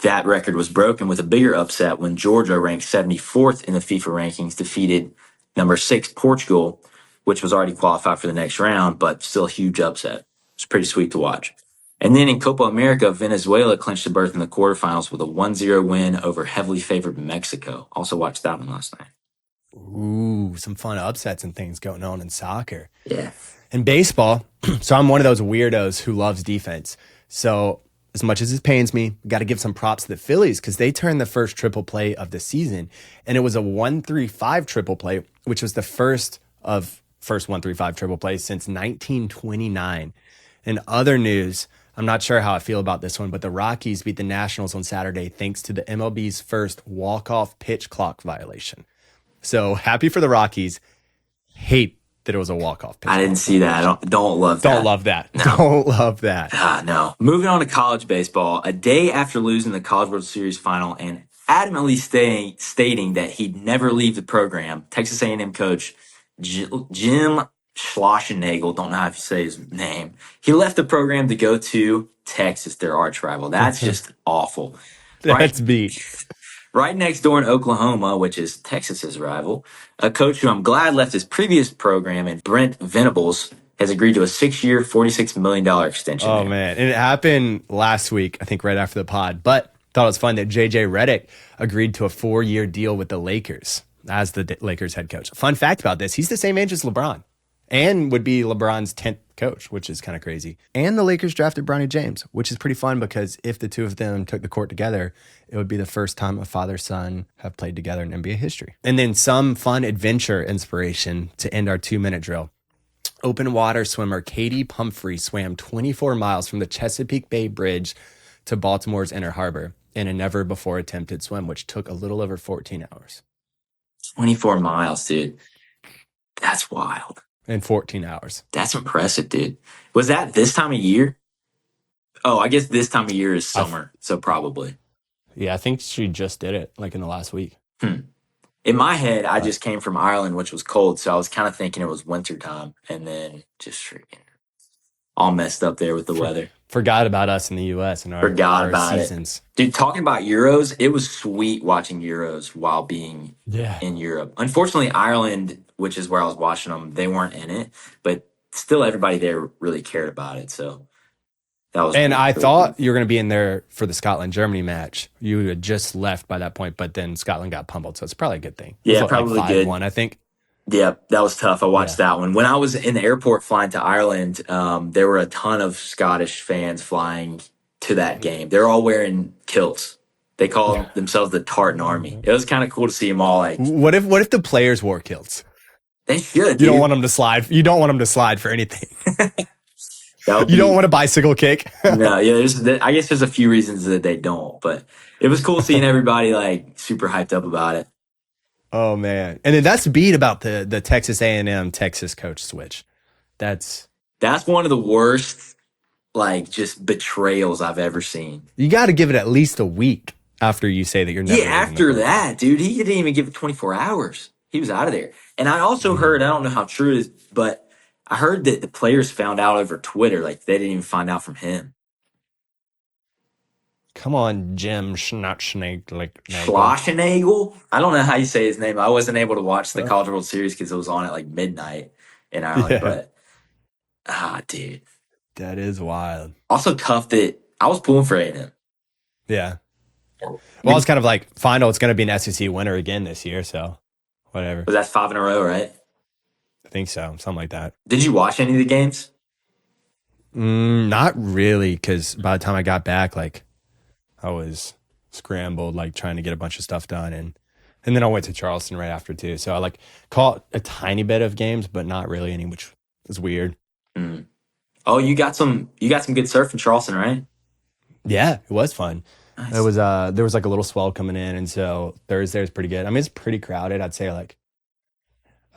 that record was broken with a bigger upset when Georgia, ranked 74th in the FIFA rankings, defeated number 6 Portugal, which was already qualified for the next round, but still a huge upset. It's pretty sweet to watch. And then in Copa America, Venezuela clinched a berth in the quarterfinals with a 1-0 win over heavily favored Mexico. Also watched that one last night. Ooh, some fun upsets and things going on in soccer. Yeah. In baseball, so I'm one of those weirdos who loves defense. So, as much as it pains me, got to give some props to the Phillies because they turned the first triple play of the season. And it was a 1-3-5 triple play, which was the first 1-3-5 triple plays since 1929. In other news, I'm not sure how I feel about this one, but the Rockies beat the Nationals on Saturday thanks to the MLB's first walk-off pitch clock violation. So happy for the Rockies. Hate that it was a walk-off pitch I didn't clock see that. violation. Don't love that. Don't love that. No. Don't love that. No. Moving on to college baseball, a day after losing the College World Series final and adamantly stating that he'd never leave the program, Texas A&M coach Jim Schlossnagel, don't know how to say his name, he left the program to go to Texas, their arch rival. That's just awful. Right, That's beat. right next door in Oklahoma, which is Texas's rival, a coach who I'm glad left his previous program, and Brent Venables has agreed to a 6-year, $46 million extension. Oh, there. man. And it happened last week, I think right after the pod. But thought it was fun that JJ Redick agreed to a 4-year deal with the Lakers as the Lakers head coach. Fun fact about this, he's the same age as LeBron and would be LeBron's 10th coach, which is kind of crazy. And the Lakers drafted Bronny James, which is pretty fun because if the two of them took the court together, it would be the first time a father-son have played together in NBA history. And then some fun adventure inspiration to end our 2-minute drill. Open water swimmer Katie Pumphrey swam 24 miles from the Chesapeake Bay Bridge to Baltimore's Inner Harbor in a never-before attempted swim, which took a little over 14 hours. 24 miles, dude. That's wild. In 14 hours. That's impressive, dude. Was that this time of year? Oh, I guess this time of year is summer, so probably. Yeah, I think she just did it like in the last week. In my head, I just came from Ireland, which was cold, so I was kind of thinking it was winter time, and then just freaking all messed up there with the weather. Forgot about us in the U.S. and Forgot our about seasons. it. Dude, talking about Euros, it was sweet watching Euros while being Yeah. in Europe. Unfortunately, Ireland, which is where I was watching them, they weren't in it, but still everybody there really cared about it. So That was And I pretty cool. thought you were going to be in there for the Scotland Germany match. You had just left by that point, but then Scotland got pummeled, so it's probably a good thing. It was Yeah, what, like probably good. 5-1, I think. Yeah, that was tough. I watched Yeah. that one. When I was in the airport flying to Ireland, there were a ton of Scottish fans flying to that game. They're all wearing kilts. They call themselves the Tartan Army. It was kind of cool to see them all like What if the players wore kilts? they should, You don't dude. want them to slide. You don't want them to slide for anything. That would You don't be want a bicycle kick. no, yeah. I guess there's a few reasons that they don't, but it was cool seeing everybody like super hyped up about it. Oh man. And then that's beat about the Texas A&M Texas coach switch. That's That's one of the worst like just betrayals I've ever seen. you got to give it at least a week after you say that you're never Yeah, leaving the after program. that, dude, he didn't even give it 24 hours. He was out of there. And I also heard, I don't know how true it is, but I heard that the players found out over Twitter. Like they didn't even find out from him. Come on, Jim Schnatzschnake like Nagel. Schlossenagel? I don't know how you say his name. I wasn't able to watch the College World Series because it was on at like midnight in Ireland. Yeah, But, dude. that is wild. Also tough that I was pulling for A&M. Yeah. Well, it's kind of like final. It's going to be an SEC winner again this year, so whatever. Was that 5 in a row, right? I think so, something like that. Did you watch any of the games? Not really, because by the time I got back, like I was scrambled, like trying to get a bunch of stuff done, and then I went to Charleston right after too. So I like caught a tiny bit of games, but not really any, which is weird. Mm. Oh, you got some good surf in Charleston, right? Yeah, it was fun. It Nice. was there was like a little swell coming in, and so Thursday was pretty good. I mean, it's pretty crowded. I'd say like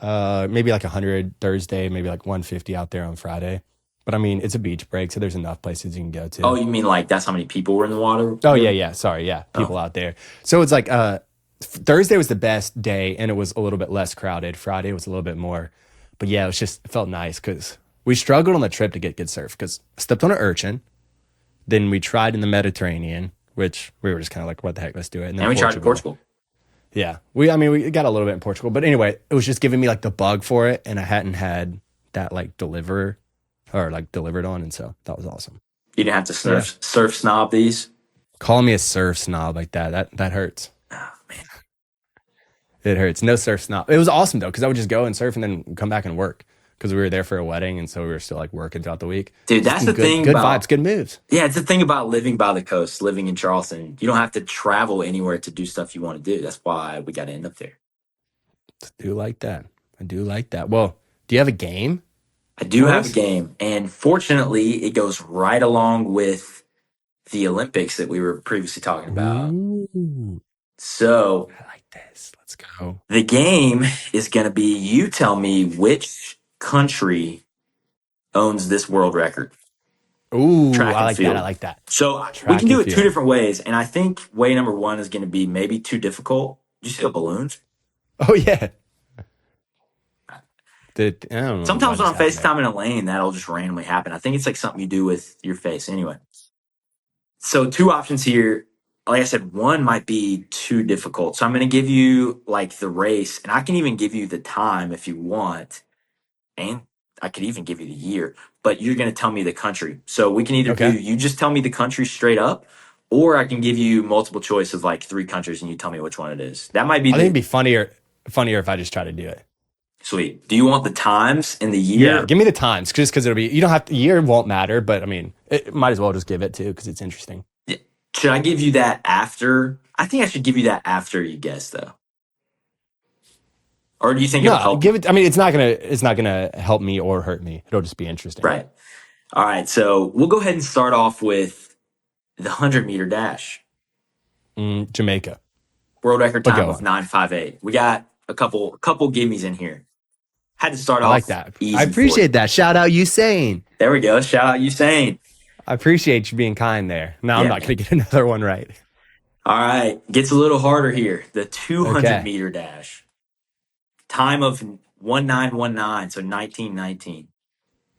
maybe like 100 Thursday, maybe like 150 out there on Friday. But I mean, it's a beach break, so there's enough places you can go Oh, to. you mean like that's how many people were in the water? Oh yeah, Really? yeah. Sorry, yeah, Oh, people out there. So it's like Thursday was the best day, and it was a little bit less crowded. Friday was a little bit more, but yeah, it felt nice because we struggled on the trip to get good surf because I stepped on an urchin. Then we tried in the Mediterranean, which we were just kind of like, what the heck, let's do it. And then and we tried in Portugal. Yeah. We got a little bit in Portugal. But anyway, it was just giving me like the bug for it. And I hadn't had that like delivered on. And so that was awesome. You didn't have to Yeah. surf snob these. Calling me a surf snob like that hurts. Oh man, It hurts. No surf snob. It was awesome though, because I would just go and surf and then come back and work. Because we were there for a wedding, and so we were still like working throughout the week. dude, Just that's some the thing good about vibes, good moves. yeah, it's the thing about living by the coast, living in Charleston. You don't have to travel anywhere to do stuff you want to do. That's why we got to end up there. I do like that. I do like that. Well, do you have a game I do for have a us? game, and fortunately, it goes right along with the Olympics that we were previously talking about. Ooh, So I like this. Let's go. the game is going to be you tell me which country owns this world record, Ooh, track I and like that. I field. like that. So we can Track do and it two field. different ways, and I think way number one is going to be maybe too difficult. Did you see the balloons? Oh yeah. I don't know why Sometimes when just I'm happened there. FaceTiming a lane, that'll just randomly happen. I think it's like something you do with your face. Anyway, so two options here. Like I said, one might be too difficult. So I'm going to give you like the race, and I can even give you the time if you want, and I could even give you the year, but you're going to tell me the country. So we can either do Okay. you just tell me the country straight up, or I can give you multiple choice of like three countries and you tell me which one it is. That might be I think it'd the be funnier if I just try to do it. sweet. Do you want the times and the Yeah, year? give me the times, just because it'll be. You don't have to. Year won't matter, but I mean, it might as well just give it too because it's interesting. Yeah. Should I give you that after? I think I should give you that after you guess though. Or do you think it'll No, help? give it. I mean, it's not gonna help me or hurt me. It'll just be interesting. Right. All right. So we'll go ahead and start off with the 100-meter dash. Jamaica. World record But time go of on. 9:58. We got a couple gimmies in here. Had to start I like off that. I easy for you. appreciate that. Shout out Usain. There we go. Shout out Usain. I appreciate you being kind there. No, I'm Yeah, not man. gonna get another one right. All right. Gets a little harder here. The 200 Okay, meter dash. Time of 1919, so 1919.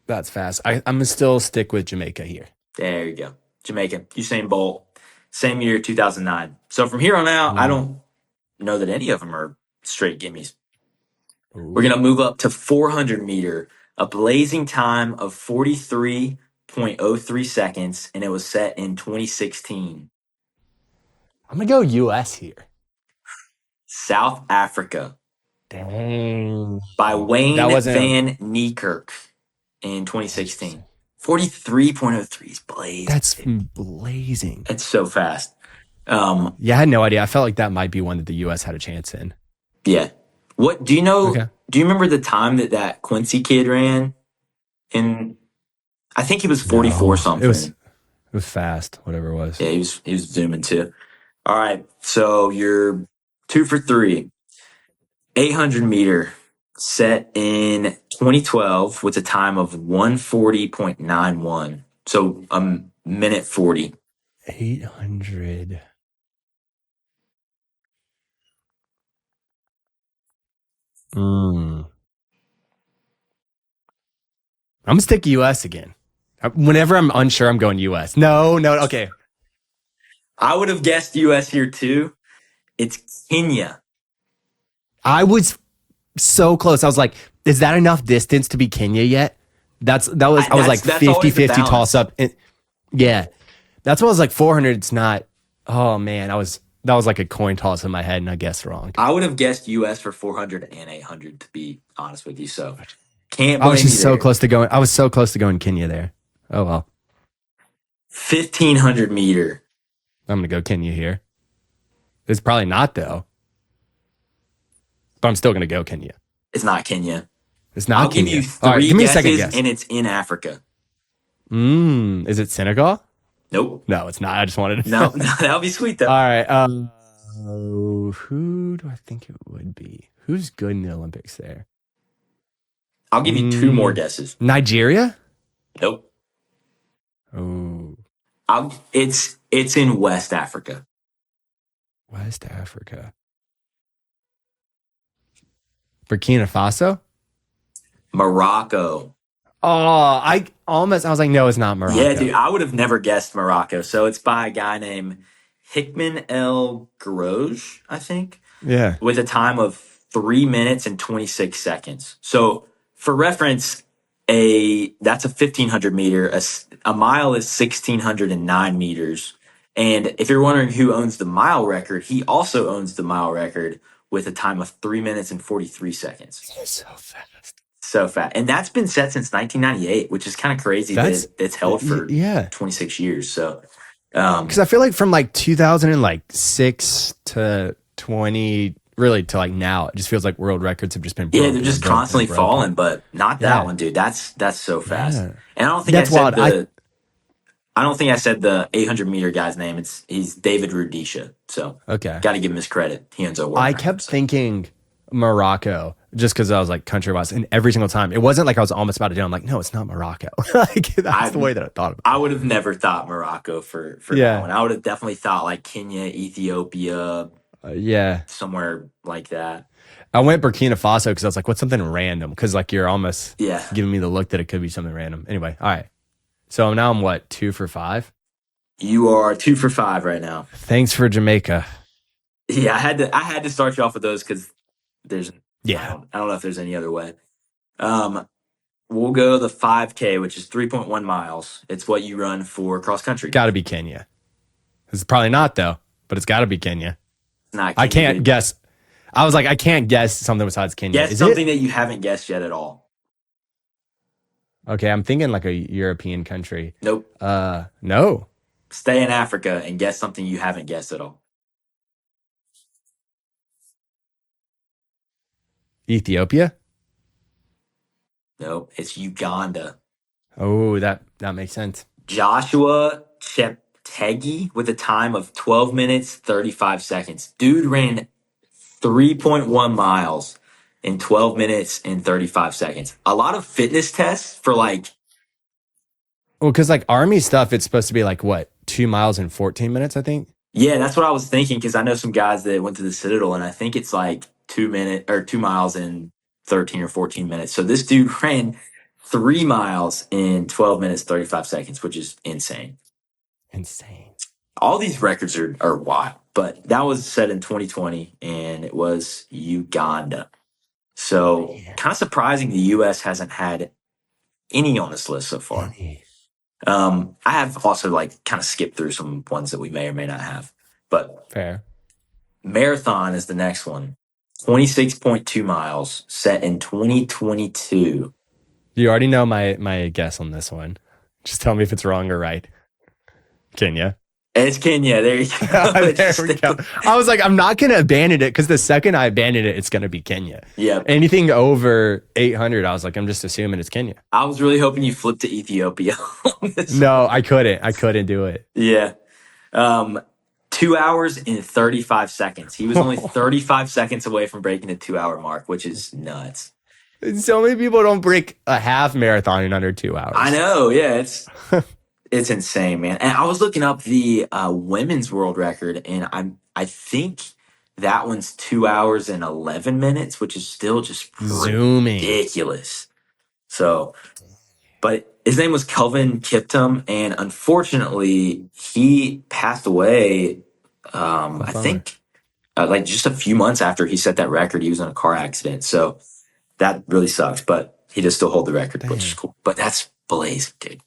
that's fast. I'm gonna still stick with Jamaica here. There you go. Jamaican. Usain Bolt. Same year, 2009. So from here on out, I Mm. don't know that any of them are straight gimmies. We're Ooh. going to move up to 400 meter, a blazing time of 43.2 48.03 seconds, and it was set in 2016. I'm gonna go U.S. here. South Africa Dang. by That Wayne wasn't. van Niekerk in Interesting. 2016. 43.03 is blazing. That's blazing. It's so fast. Yeah, I had no idea. I felt like that might be one that the U.S. had a chance in. Yeah. What do you know? Okay. Do you remember the time that Quincy kid ran? In I think he was 44 No, something. it was fast. Whatever it was. Yeah, he was zooming too. All right, so you're 2 for 3. 800-meter set in 2012 with a time of 140.91. So a minute 40. 800. I'm gonna stick U.S. again. Whenever I'm unsure, I'm going U.S. No. Okay. I would have guessed US here too. It's Kenya. I was so close. I was like, is that enough distance to be Kenya yet? I was like That's always the 50-50 balance. toss up. Yeah. That's what I was like 400. It's not. Oh man, that was like a coin toss in my head and I guessed wrong. I would have guessed US for 400 and 800 to be honest with you. So can't I was blame you just so there. close to going. I was so close to going Kenya there. Oh well. 1500-meter. I'm gonna go Kenya here. It's probably not though. But I'm still gonna go Kenya. It's not Kenya. It's not I'll Kenya. give you All right, three give me a guesses, second guess. and it's in Africa. Is it Senegal? Nope. No, it's not. I just wanted to. No, that would be sweet though. All right. Who do I think it would be? Who's good in the Olympics there? I'll give you 2 more guesses. Nigeria? Nope. Oh, It's in West Africa. West Africa. Burkina Faso? Morocco. Oh, I was like, no, it's not Morocco. Yeah, dude, I would have never guessed Morocco. So it's by a guy named Hickman El Garoj, I think. Yeah. With a time of 3 minutes and 26 seconds. So for reference, that's a 1500-meter. A mile is 1609 meters. And if you're wondering who owns the mile record, he also owns the mile record with a time of 3 minutes and 43 seconds. That's so fast. So fast. And that's been set since 1998, which is kind of crazy that it's held for 26 years. So, because I feel like from like 2006 to 20, really to like now, it just feels like world records have just been broken. Yeah, they're just constantly falling, but not that one, dude. That's so fast. Yeah. And I don't think That's wild. I don't think I said the 800-meter guy's name. He's David Rudisha. So Okay. got to give him his credit. He owns a world I record, kept so. thinking Morocco just because I was like country wise, and every single time it wasn't like I was almost about to do. I'm like, no, it's not Morocco. Like that's the way that I thought about it. I would have never thought Morocco for that one. I would have definitely thought like Kenya, Ethiopia, Yeah. somewhere like that. I went Burkina Faso because I was like, what's something random? Because like you're almost Yeah. giving me the look that it could be something random. Anyway, all right. So now I'm what, 2 for 5? You are 2 for 5 right now. Thanks for Jamaica. Yeah, I had to start you off with those because there's Yeah. I don't know if there's any other way. We'll go the 5K, which is 3.1 miles. It's what you run for cross country. Got to be Kenya. It's probably not though, but it's got to be Kenya. It's not Kenya, I can't dude. guess. I was like, I can't guess something besides Kenya. Guess Is something it? that you haven't guessed yet at all. Okay, I'm thinking like a European country. Nope. No. Stay in Africa and guess something you haven't guessed at all. Ethiopia? Nope. It's Uganda. Oh, that makes sense. Joshua Cheptegei with a time of 12 minutes, 35 seconds. Dude ran 3.1 miles in 12 minutes and 35 seconds. A lot of fitness tests for like. Well, because like army stuff, it's supposed to be like what, 2 miles in 14 minutes, I think. Yeah, that's what I was thinking because I know some guys that went to the Citadel and I think it's like 2 miles in 13 or 14 minutes. So this dude ran 3 miles in 12 minutes, 35 seconds, which is insane. Insane. All these records are wild, but that was set in 2020 and it was Uganda. So kind of surprising the U.S. hasn't had any on this list so far. I have also like kind of skipped through some ones that we may or may not have, but Fair. marathon is the next one. 26.2 miles set in 2022. You already know my guess on this one. Just tell me if it's wrong or right. Kenya. It's Kenya. There you go. There we go. I was like, I'm not going to abandon it because the second I abandon it, it's going to be Kenya. Yeah. Anything over 800, I was like, I'm just assuming it's Kenya. I was really hoping you flipped to Ethiopia. No, I couldn't. I couldn't do it. Yeah. 2 hours and 35 seconds. He was only 35 seconds away from breaking the 2 hour mark, which is nuts. So many people don't break a half marathon in under 2 hours. I know. Yeah. It's insane, man. And I was looking up the women's world record, and I think that one's 2 hours and 11 minutes, which is still just Zooming. ridiculous. So, but his name was Kelvin Kiptum, and unfortunately, he passed away. I think like just a few months after he set that record, he was in a car accident. So that really sucks, but he does still hold the record, which is cool. But that's blazing, dude.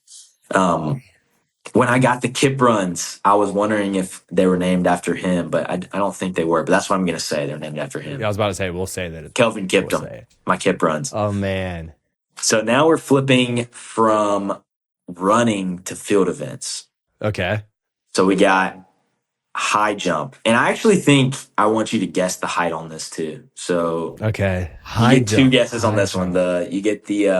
When I got the Kip runs, I was wondering if they were named after him, but I don't think they were. But that's what I'm going to say. They're named after him. Yeah, I was about to say, we'll say that. Kelvin Kiptum, my Kip runs. Oh, man. So now we're flipping from running to field events. Okay. So we got high jump. And I actually think I want you to guess the height on this too. So okay, you get two guesses on this one. You get the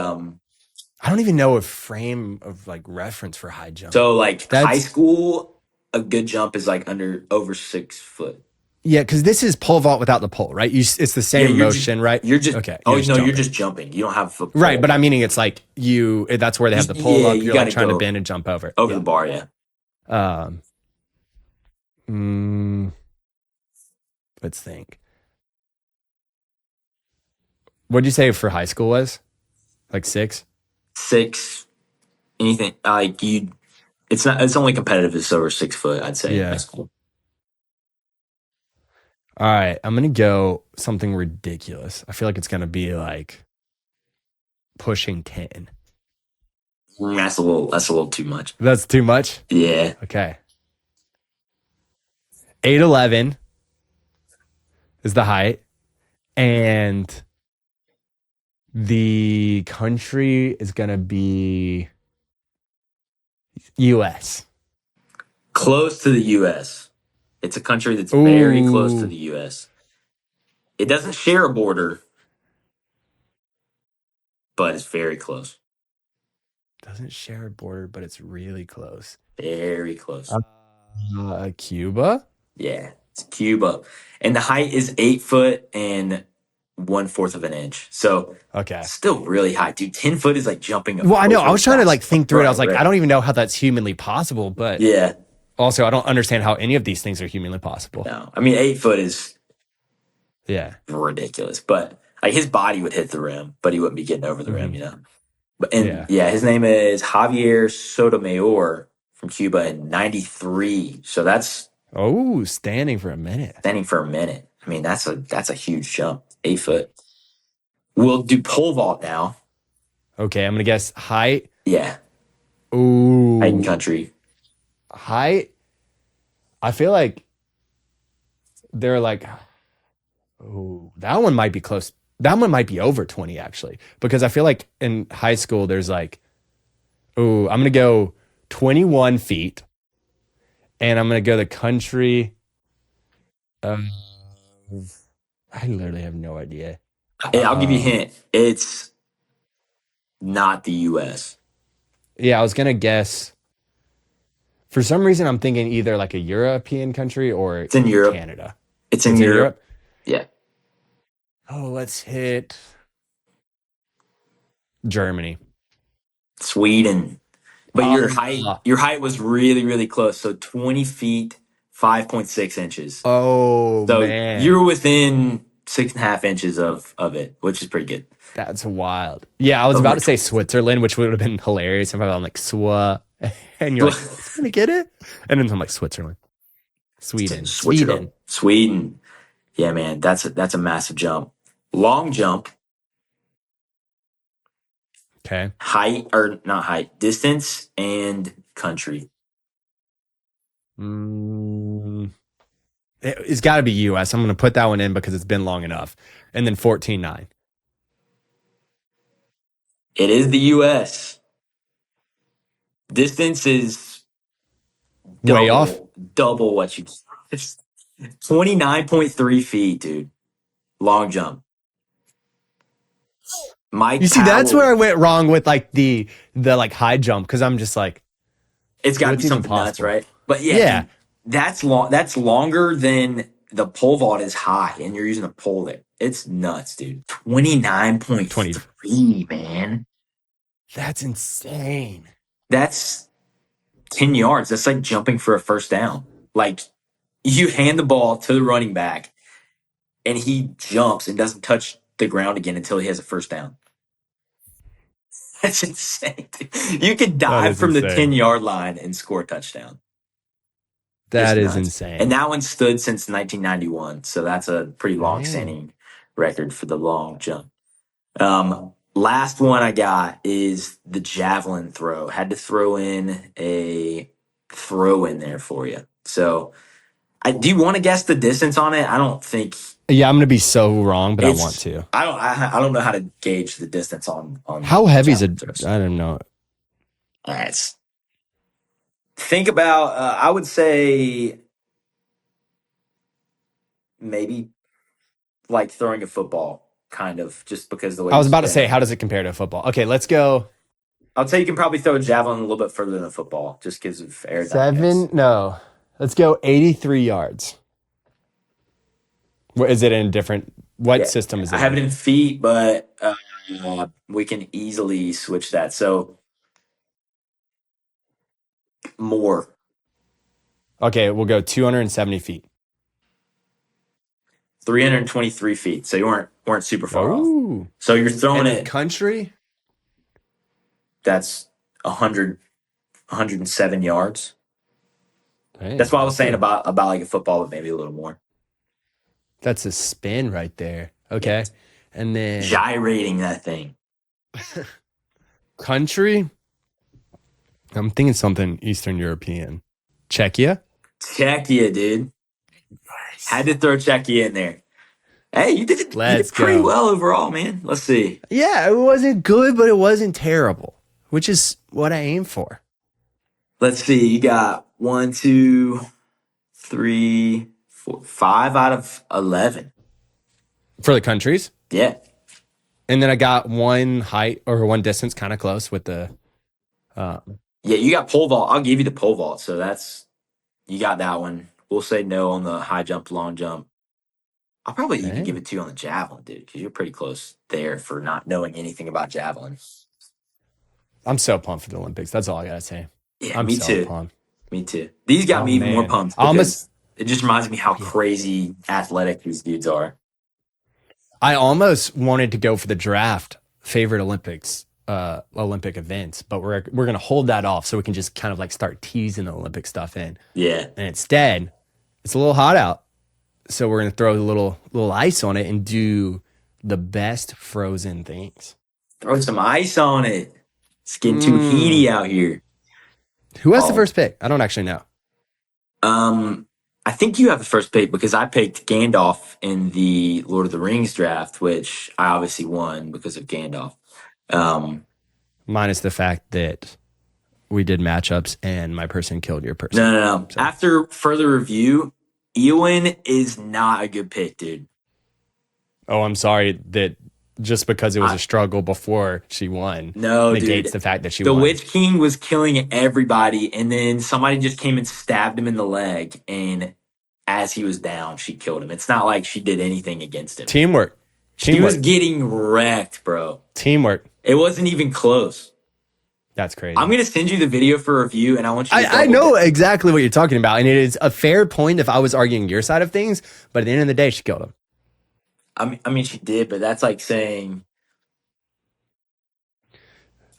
I don't even know a frame of like reference for high jump. So like high school, a good jump is like over 6 foot. Yeah, because this is pole vault without the pole, right? It's the same motion, right? You're just okay. Oh no, you're just jumping. You don't have a pole. Right, but I'm meaning it's like that's where they have the pole up. You're like trying to bend and jump over the bar. Yeah. Let's think. What'd you say for high school was? Like 6? 6. Anything like you? It's not. It's only competitive. It's over 6 foot. I'd say. Yeah. High school. All right, I'm gonna go something ridiculous. I feel like it's gonna be like pushing 10. That's a little too much. That's too much? Yeah. Okay. 8'11" is the height, and the country is gonna be U.S. Close to the U.S. It's a country that's very close to the U.S. It doesn't share a border, but it's very close. Doesn't share a border, but it's really close. Very close. Cuba? Yeah, it's Cuba. And the height is 8 foot and 1/4 of an inch. So okay, still really high, dude. 10 foot is like jumping. Well, I know. I was trying to like think through it. I was like, I don't even know how that's humanly possible, but yeah. Also, I don't understand how any of these things are humanly possible. No, I mean 8 foot is ridiculous. But like his body would hit the rim, but he wouldn't be getting over the rim, you know. But his name is Javier Sotomayor from Cuba in '93. So that's standing for a minute. I mean, that's a huge jump. 8 foot. We'll do pole vault now. Okay, I'm gonna guess height. Yeah. Ooh. Height and country. Height. I feel like they're like, that one might be close. That one might be over 20 actually, because I feel like in high school there's like, I'm gonna go 21 feet, and I'm gonna go the country. I literally have no idea. I'll give you a hint. It's not the U.S. Yeah, I was gonna guess. For some reason, I'm thinking either like a European country or it's in Europe. Canada. It's in Europe. Yeah. Oh, let's hit Germany. Sweden. But your height was really, really close. So 20 feet, 5.6 inches. Oh, so man. You're within 6.5 inches of it, which is pretty good. That's wild. Yeah, I was about to say Switzerland, which would have been hilarious. I'm like, and you're like, "Is gonna get it?" And then I'm like, Switzerland, Sweden. Yeah, man, that's a massive jump. Long jump. Okay. Distance and country. It's got to be U.S. I'm going to put that one in because it's been long enough. And then 14.9. It is the U.S. Distance is Way off. double what you. It's 29.3 feet, dude. Long jump. Mike You see, that's Powell. where I went wrong with like the like high jump because I'm just like, It's got to be what's even something nuts, possible? right? But yeah, Yeah. dude, that's long. That's longer than the pole vault is high, and you're using a pole there. It's nuts, dude. 20. 29.3, man. That's insane. That's 10 yards. That's like jumping for a first down. Like you hand the ball to the running back, and he jumps and doesn't touch the ground again until he has a first down. That's insane, dude. You could That dive is from the insane. 10-yard line and score a touchdown. It's That is nuts. And insane. that one stood since 1991. So that's a pretty long Dang. standing record for the long jump. Last one I got is the javelin throw. Had to throw in a throw in there for you. So do you want to guess the distance on it? I don't think Yeah, I'm going to be so wrong, but I want it's, to. I don't know how to gauge the distance on How heavy is javelin it? throws. I don't know. All right. Think about, I would say maybe like throwing a football, kind of, just because the way I you was about to spin say, it. how does it compare to football? Okay, let's go. I'll tell you can probably throw a javelin a little bit further than a football, just because of aerodynamics. No. Let's go 83 yards. What is it in different? What Yeah, system is I it have in? it in feet, but we can easily switch that. So more, Okay, we'll go 270 feet. 323 feet. So you weren't super far off. Oh. So you're throwing And then it. country? That's 107 yards. That's Dang, what I was saying about like a football, but maybe a little more. that's a spin right there. Yeah, Okay. And then gyrating that thing. country? I'm thinking something Eastern European. Czechia? Czechia, dude. Had to throw Czechia in there. Hey, you did it. You did Let's pretty go. well overall, man. Let's see. Yeah, it wasn't good, but it wasn't terrible, which is what I aim for. Let's see. You got 1, 2, 3, 4, 5 out of 11. For the countries. Yeah. And then I got one height or one distance kind of close with the Yeah, you got pole vault. I'll give you the pole vault. So you got that one. We'll say no on the high jump, long jump. I'll probably even give dang. it to you on the javelin, dude, because you're pretty close there for not knowing anything about javelin. I'm so pumped for the Olympics. That's all I gotta say. Yeah, I'm me so too. pumped. Me too. These got Oh me even more man. pumped I almost because it just reminds me how yeah. crazy athletic these dudes are. I almost wanted to go for the draft favorite Olympic events, but we're gonna hold that off so we can just kind of like start teasing the Olympic stuff in. Yeah. And instead, it's a little hot out. So we're gonna throw a little ice on it and do the best frozen things. Throw some ice on it. It's getting too heaty out here. Who has the Oh, first pick? I don't actually know. I think you have the first pick because I picked Gandalf in the Lord of the Rings draft, which I obviously won because of Gandalf. Um, Minus the fact that we did matchups and my person killed your person. no. So. After further review, Eowyn is not a good pick, dude. Oh, I'm sorry that just because it was a struggle before she won No, negates dude. the fact that she The won. Witch King was killing everybody, and then somebody just came and stabbed him in the leg, and as he was down, she killed him. It's not like she did anything against him. Teamwork. She was getting wrecked, bro. Teamwork. It wasn't even close. That's crazy. I'm going to send you the video for review, and I want you to I know double dip. exactly what you're talking about, and it is a fair point if I was arguing your side of things, but at the end of the day, she killed him. I mean, she did, but that's like saying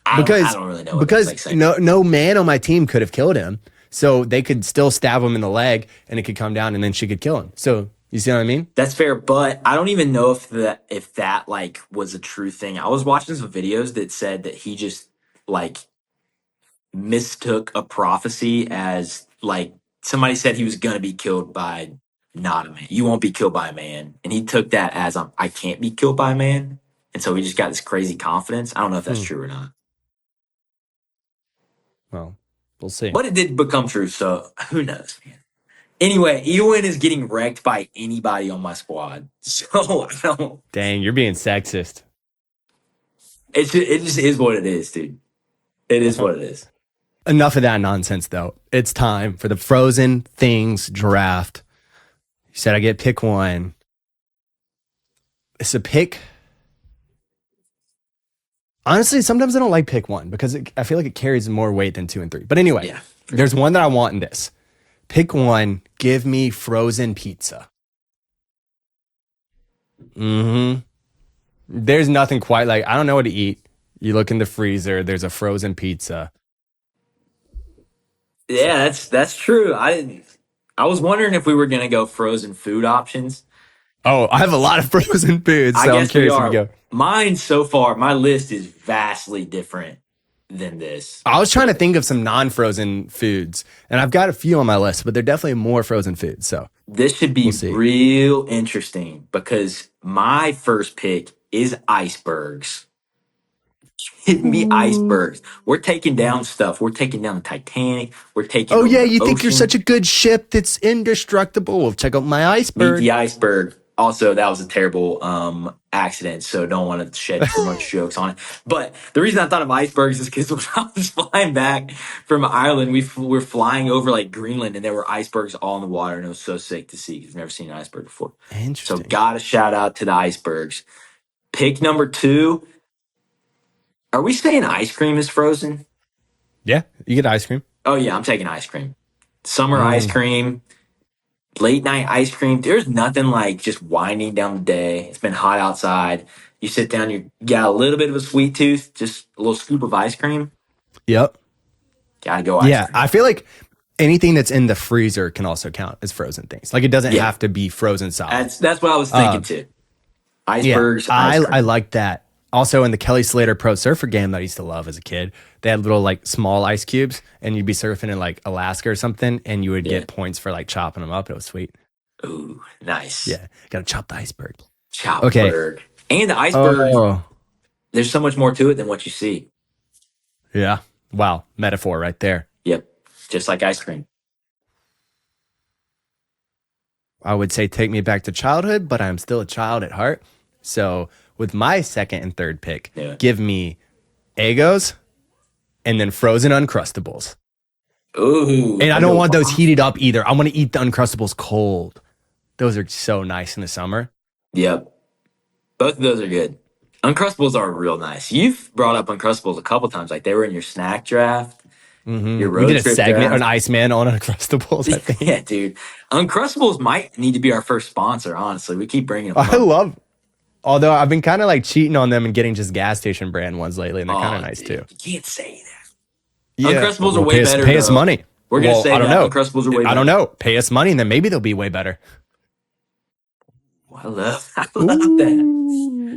I don't really know what because that's like saying. no man on my team could have killed him, so they could still stab him in the leg, and it could come down, and then she could kill him. So You see what I mean? That's fair, but I don't even know if that like was a true thing. I was watching some videos that said that he just like mistook a prophecy as like somebody said he was going to be killed by not a man. You won't be killed by a man, and he took that as I can't be killed by a man, and so he just got this crazy confidence. I don't know if that's Hmm. true or not, Well, we'll see. but it did become true. So who knows, man. Anyway, Ewan is getting wrecked by anybody on my squad, so I don't. Dang, you're being sexist. It just is what it is, dude. It is what it is. Enough of that nonsense, though. It's time for the Frozen Things draft. You said I get pick one. It's a pick. Honestly, sometimes I don't like pick one because I feel like it carries more weight than 2 and 3. But anyway, Yeah, there's one that I want in this. Pick one. Give me frozen pizza. Mm-hmm. There's nothing quite like, I don't know what to eat. You look in the freezer, there's a frozen pizza. yeah, that's true. I was wondering if we were gonna go frozen food options. Oh, I have a lot of frozen foods, I so I'm guess we curious if you are. go. Mine so far, my list is vastly different than this. I was trying to So think of some non-frozen foods, and I've got a few on my list, but they're definitely more frozen foods. So this should we'll be see. real interesting because my first pick is icebergs. Give me Ooh. icebergs. We're taking down stuff. We're taking down the Titanic. We're taking Oh over yeah, the you think you're ocean. such a good ship that's indestructible? Well, check out my Meet iceberg. the iceberg. Also, that was a terrible accident, so don't want to shed too much jokes on it. But the reason I thought of icebergs is because when I was flying back from Ireland, were flying over like Greenland, and there were icebergs all in the water, and it was so sick to see. I've never seen an iceberg before, so Interesting. got to shout out to the icebergs. Pick number two. Are we saying ice cream is frozen? Yeah, you get ice cream. Oh yeah, I'm taking ice cream. Summer ice Mm. cream. Late night ice cream. There's nothing like just winding down the day. It's been hot outside. You sit down, you got a little bit of a sweet tooth, just a little scoop of ice cream. Yep. Gotta go ice Yeah, cream. I feel like anything that's in the freezer can also count as frozen things. Like it doesn't Yeah, have to be frozen solid. that's what I was thinking too. Yeah, Icebergs, ice I cream. like that. Also, in the Kelly Slater Pro Surfer game that I used to love as a kid, they had little like small ice cubes, and you'd be surfing in like Alaska or something, and you would Yeah. get points for like chopping them up. It was sweet. Ooh, nice. Yeah, gotta chop the iceberg. Okay. Chopberg. And the iceberg, Oh, there's so much more to it than what you see. yeah. Wow, metaphor right there. Yep. Just like ice cream. I would say take me back to childhood, but I'm still a child at heart. So with my second and third pick, Yeah. give me Egos and then frozen Uncrustables. Ooh. And I I don't go want those bomb. heated up either. I want to eat the Uncrustables cold. Those are so nice in the summer. Yep. Both of those are good. Uncrustables are real nice. You've brought up Uncrustables a couple times. Like they were in your snack draft, your We did road a trip segment on draft. Iceman on Uncrustables, I think. Yeah, dude. Uncrustables might need to be our first sponsor, honestly. We keep bringing them I up. love, although I've been kind of like cheating on them and getting just gas station brand ones lately, and they're kind of Oh, nice too. dude. You can't say that. Yeah. Uncrustables are Well, way better, pay us though. money. We're going to Well, say I don't that. know. Uncrustables are way I better. don't know. Pay us money, and then maybe they'll be way better. I love that.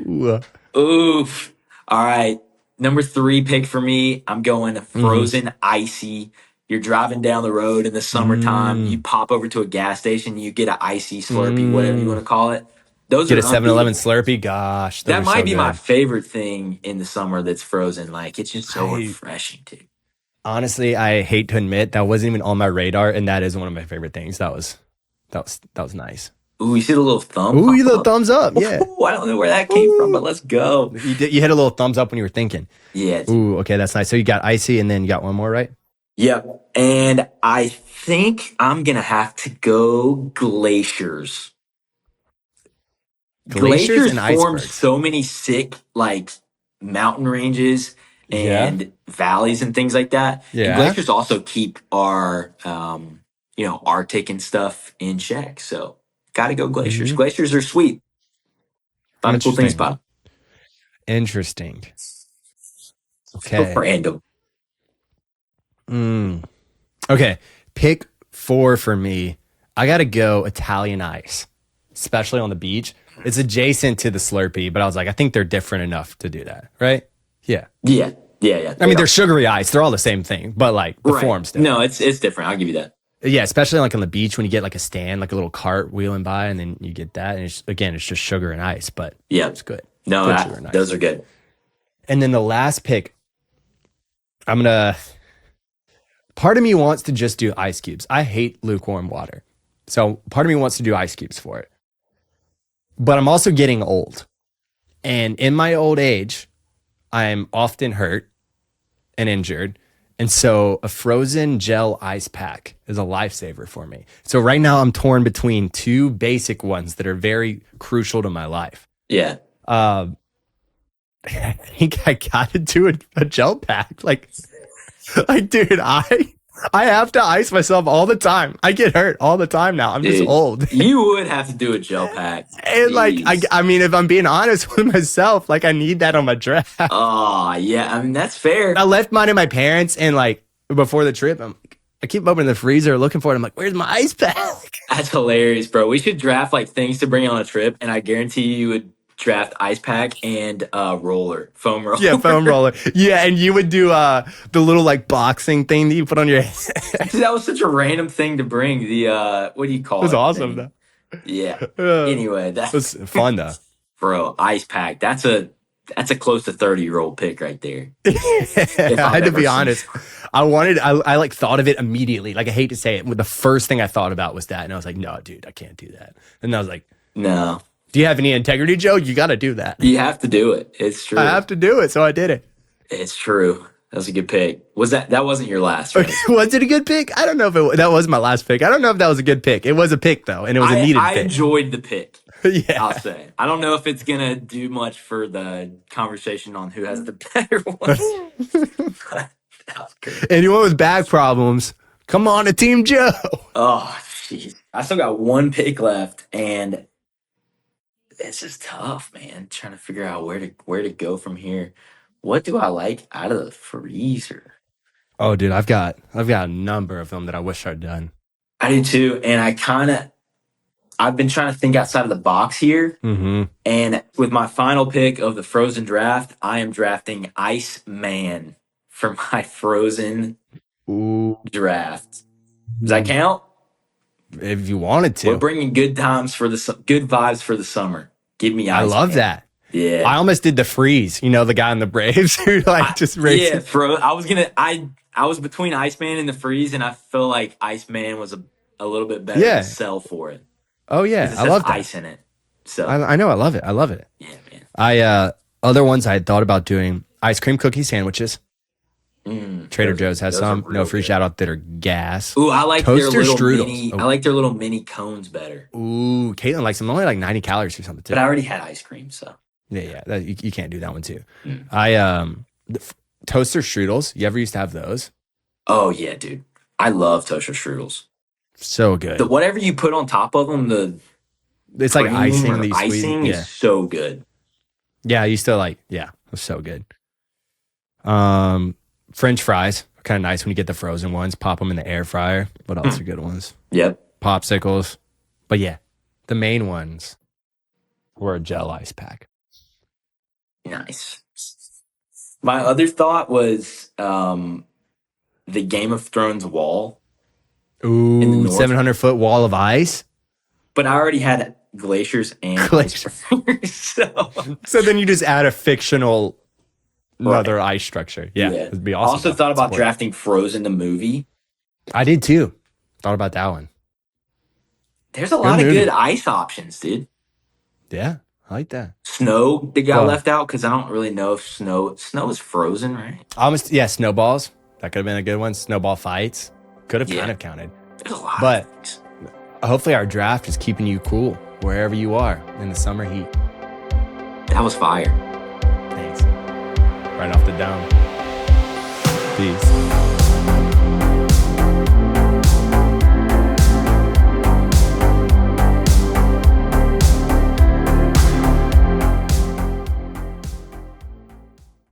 Ooh. Oof. All right. Number three pick for me. I'm going to Mm-hmm. frozen icy. You're driving down the road in the summertime. You Mm, pop over to a gas station. You get an icy Slurpee, whatever you want mm. to call it. Those Get are a 7-Eleven unbeatable. Slurpee. Gosh, those That are might so be my good. favorite thing in the summer that's frozen. Like it's just so I refreshing, dude. honestly, I hate to admit that wasn't even on my radar, and that is one of my favorite things. That was nice. Ooh, you see the little thumb Ooh, you pop little up? thumbs up. Yeah. Ooh, I don't know where that came from, but Ooh. let's go. You hit a little thumbs up when you were thinking. Yeah, dude. Ooh, okay, that's nice. So you got icy, and then you got one more, right? Yep. And I think I'm gonna have to go glaciers. Glaciers Glaciers and form icebergs. so many sick like mountain ranges Yeah. and valleys and things like that. And Yeah. glaciers also keep our Arctic and stuff in check. So gotta go glaciers. Hmm. Glaciers are sweet. A lot of cool things Interesting. about Interesting. them. Okay. Random. Mm. Okay. Pick four for me. I gotta go Italian ice. especially on the beach. It's adjacent to the Slurpee, but I was like, I think they're different enough to do that, right? Yeah. Yeah. I mean, they're sugary ice. They're all the same thing, but like the form's different. No, it's different. I'll give you that. Yeah, especially like on the beach when you get like a stand, like a little cart wheeling by, and then you get that, and it's just sugar and ice, but Yeah, it's good. No, Good sugar and ice. those are good. And then the last pick, part of me wants to just do ice cubes. I hate lukewarm water. So part of me wants to do ice cubes for it. But I'm also getting old. And in my old age, I'm often hurt and injured. And so a frozen gel ice pack is a lifesaver for me. So right now I'm torn between two basic ones that are very crucial to my life. Yeah. I think I gotta do a gel pack. Like, dude, I have to ice myself all the time. I get hurt all the time now. I'm just old. You would have to do a gel pack. And like, I mean, if I'm being honest with myself, like I need that on my draft. Oh, yeah. I mean, that's fair. I left mine at my parents, and like before the trip, I keep opening the freezer looking for it. I'm like, where's my ice pack? That's hilarious, bro. We should draft like things to bring on a trip, and I guarantee you would draft ice pack and foam roller. Yeah, foam roller. Yeah, and you would do the little like boxing thing that you put on your head. That was such a random thing to bring. The what do you call it? It was awesome thing? though. Yeah. Anyway, It was fun though. Bro, ice pack. That's a close to 30-year-old pick right there. I had to be honest. I like thought of it immediately. Like I hate to say it, the first thing I thought about was that, and I was like, no, dude, I can't do that. And I was like, no. Do you have any integrity, Joe? You got to do that. You have to do it. It's true. I have to do it, so I did it. It's true. That was a good pick. That wasn't your last, right? Was it a good pick? I don't know if that was my last pick. I don't know if that was a good pick. It was a pick though, and it was a needed pick. I enjoyed the pick. Yeah. I'll say. I don't know if it's gonna do much for the conversation on who has the better one. That was good. Anyone with back problems, come on to Team Joe. Oh, jeez. I still got one pick left, and this is tough, man. Trying to figure out where to go from here. What do I like out of the freezer? Oh, dude, I've got a number of them that I wish I'd done. I do too, and I've been trying to think outside of the box here. Mm-hmm. And with my final pick of the Frozen draft, I am drafting Iceman for my Frozen draft. Does that count? If you wanted to. We're bringing good vibes for the summer. Give me Iceman. I love that. Yeah. I almost did the freeze. You know, the guy in the Braves who just raced. Yeah, I was between Iceman and the freeze, and I feel like Iceman was a little bit better to sell for it. Oh yeah, I love that. Ice in it. So I know, I love it. Yeah, man. Other ones I had thought about doing ice cream cookie sandwiches. Trader Joe's has some. No free good. shout out that are gas. Ooh, I like Toaster their little strudels. mini. I like their little mini cones better. Ooh, Caitlin likes them. Only like 90 calories or something too. But I already had ice cream, so yeah. You can't do that one too. Toaster strudels. You ever used to have those? Oh yeah, dude. I love toaster strudels. So good. Whatever you put on top of them, it's like icing. The icing is so good. Yeah, I used to it was so good. French fries are kind of nice when you get the frozen ones. Pop them in the air fryer. What else are good ones? Yep. Popsicles. But yeah, the main ones were a gel ice pack. Nice. My other thought was the Game of Thrones wall. Ooh, 700-foot wall of ice. But I already had glaciers and ice so then you just add a fictional another ice structure. Yeah, it'd be awesome. I also thought about drafting Frozen the movie. I did too. Thought about that one. There's a lot of good ice options, dude. Yeah, I like that. Snow that got left out because I don't really know if snow is frozen, right? Snowballs. That could have been a good one. Snowball fights could have kind of counted. There's a lot. But hopefully our draft is keeping you cool wherever you are in the summer heat. That was fire. Thanks. Right off the dome. Peace.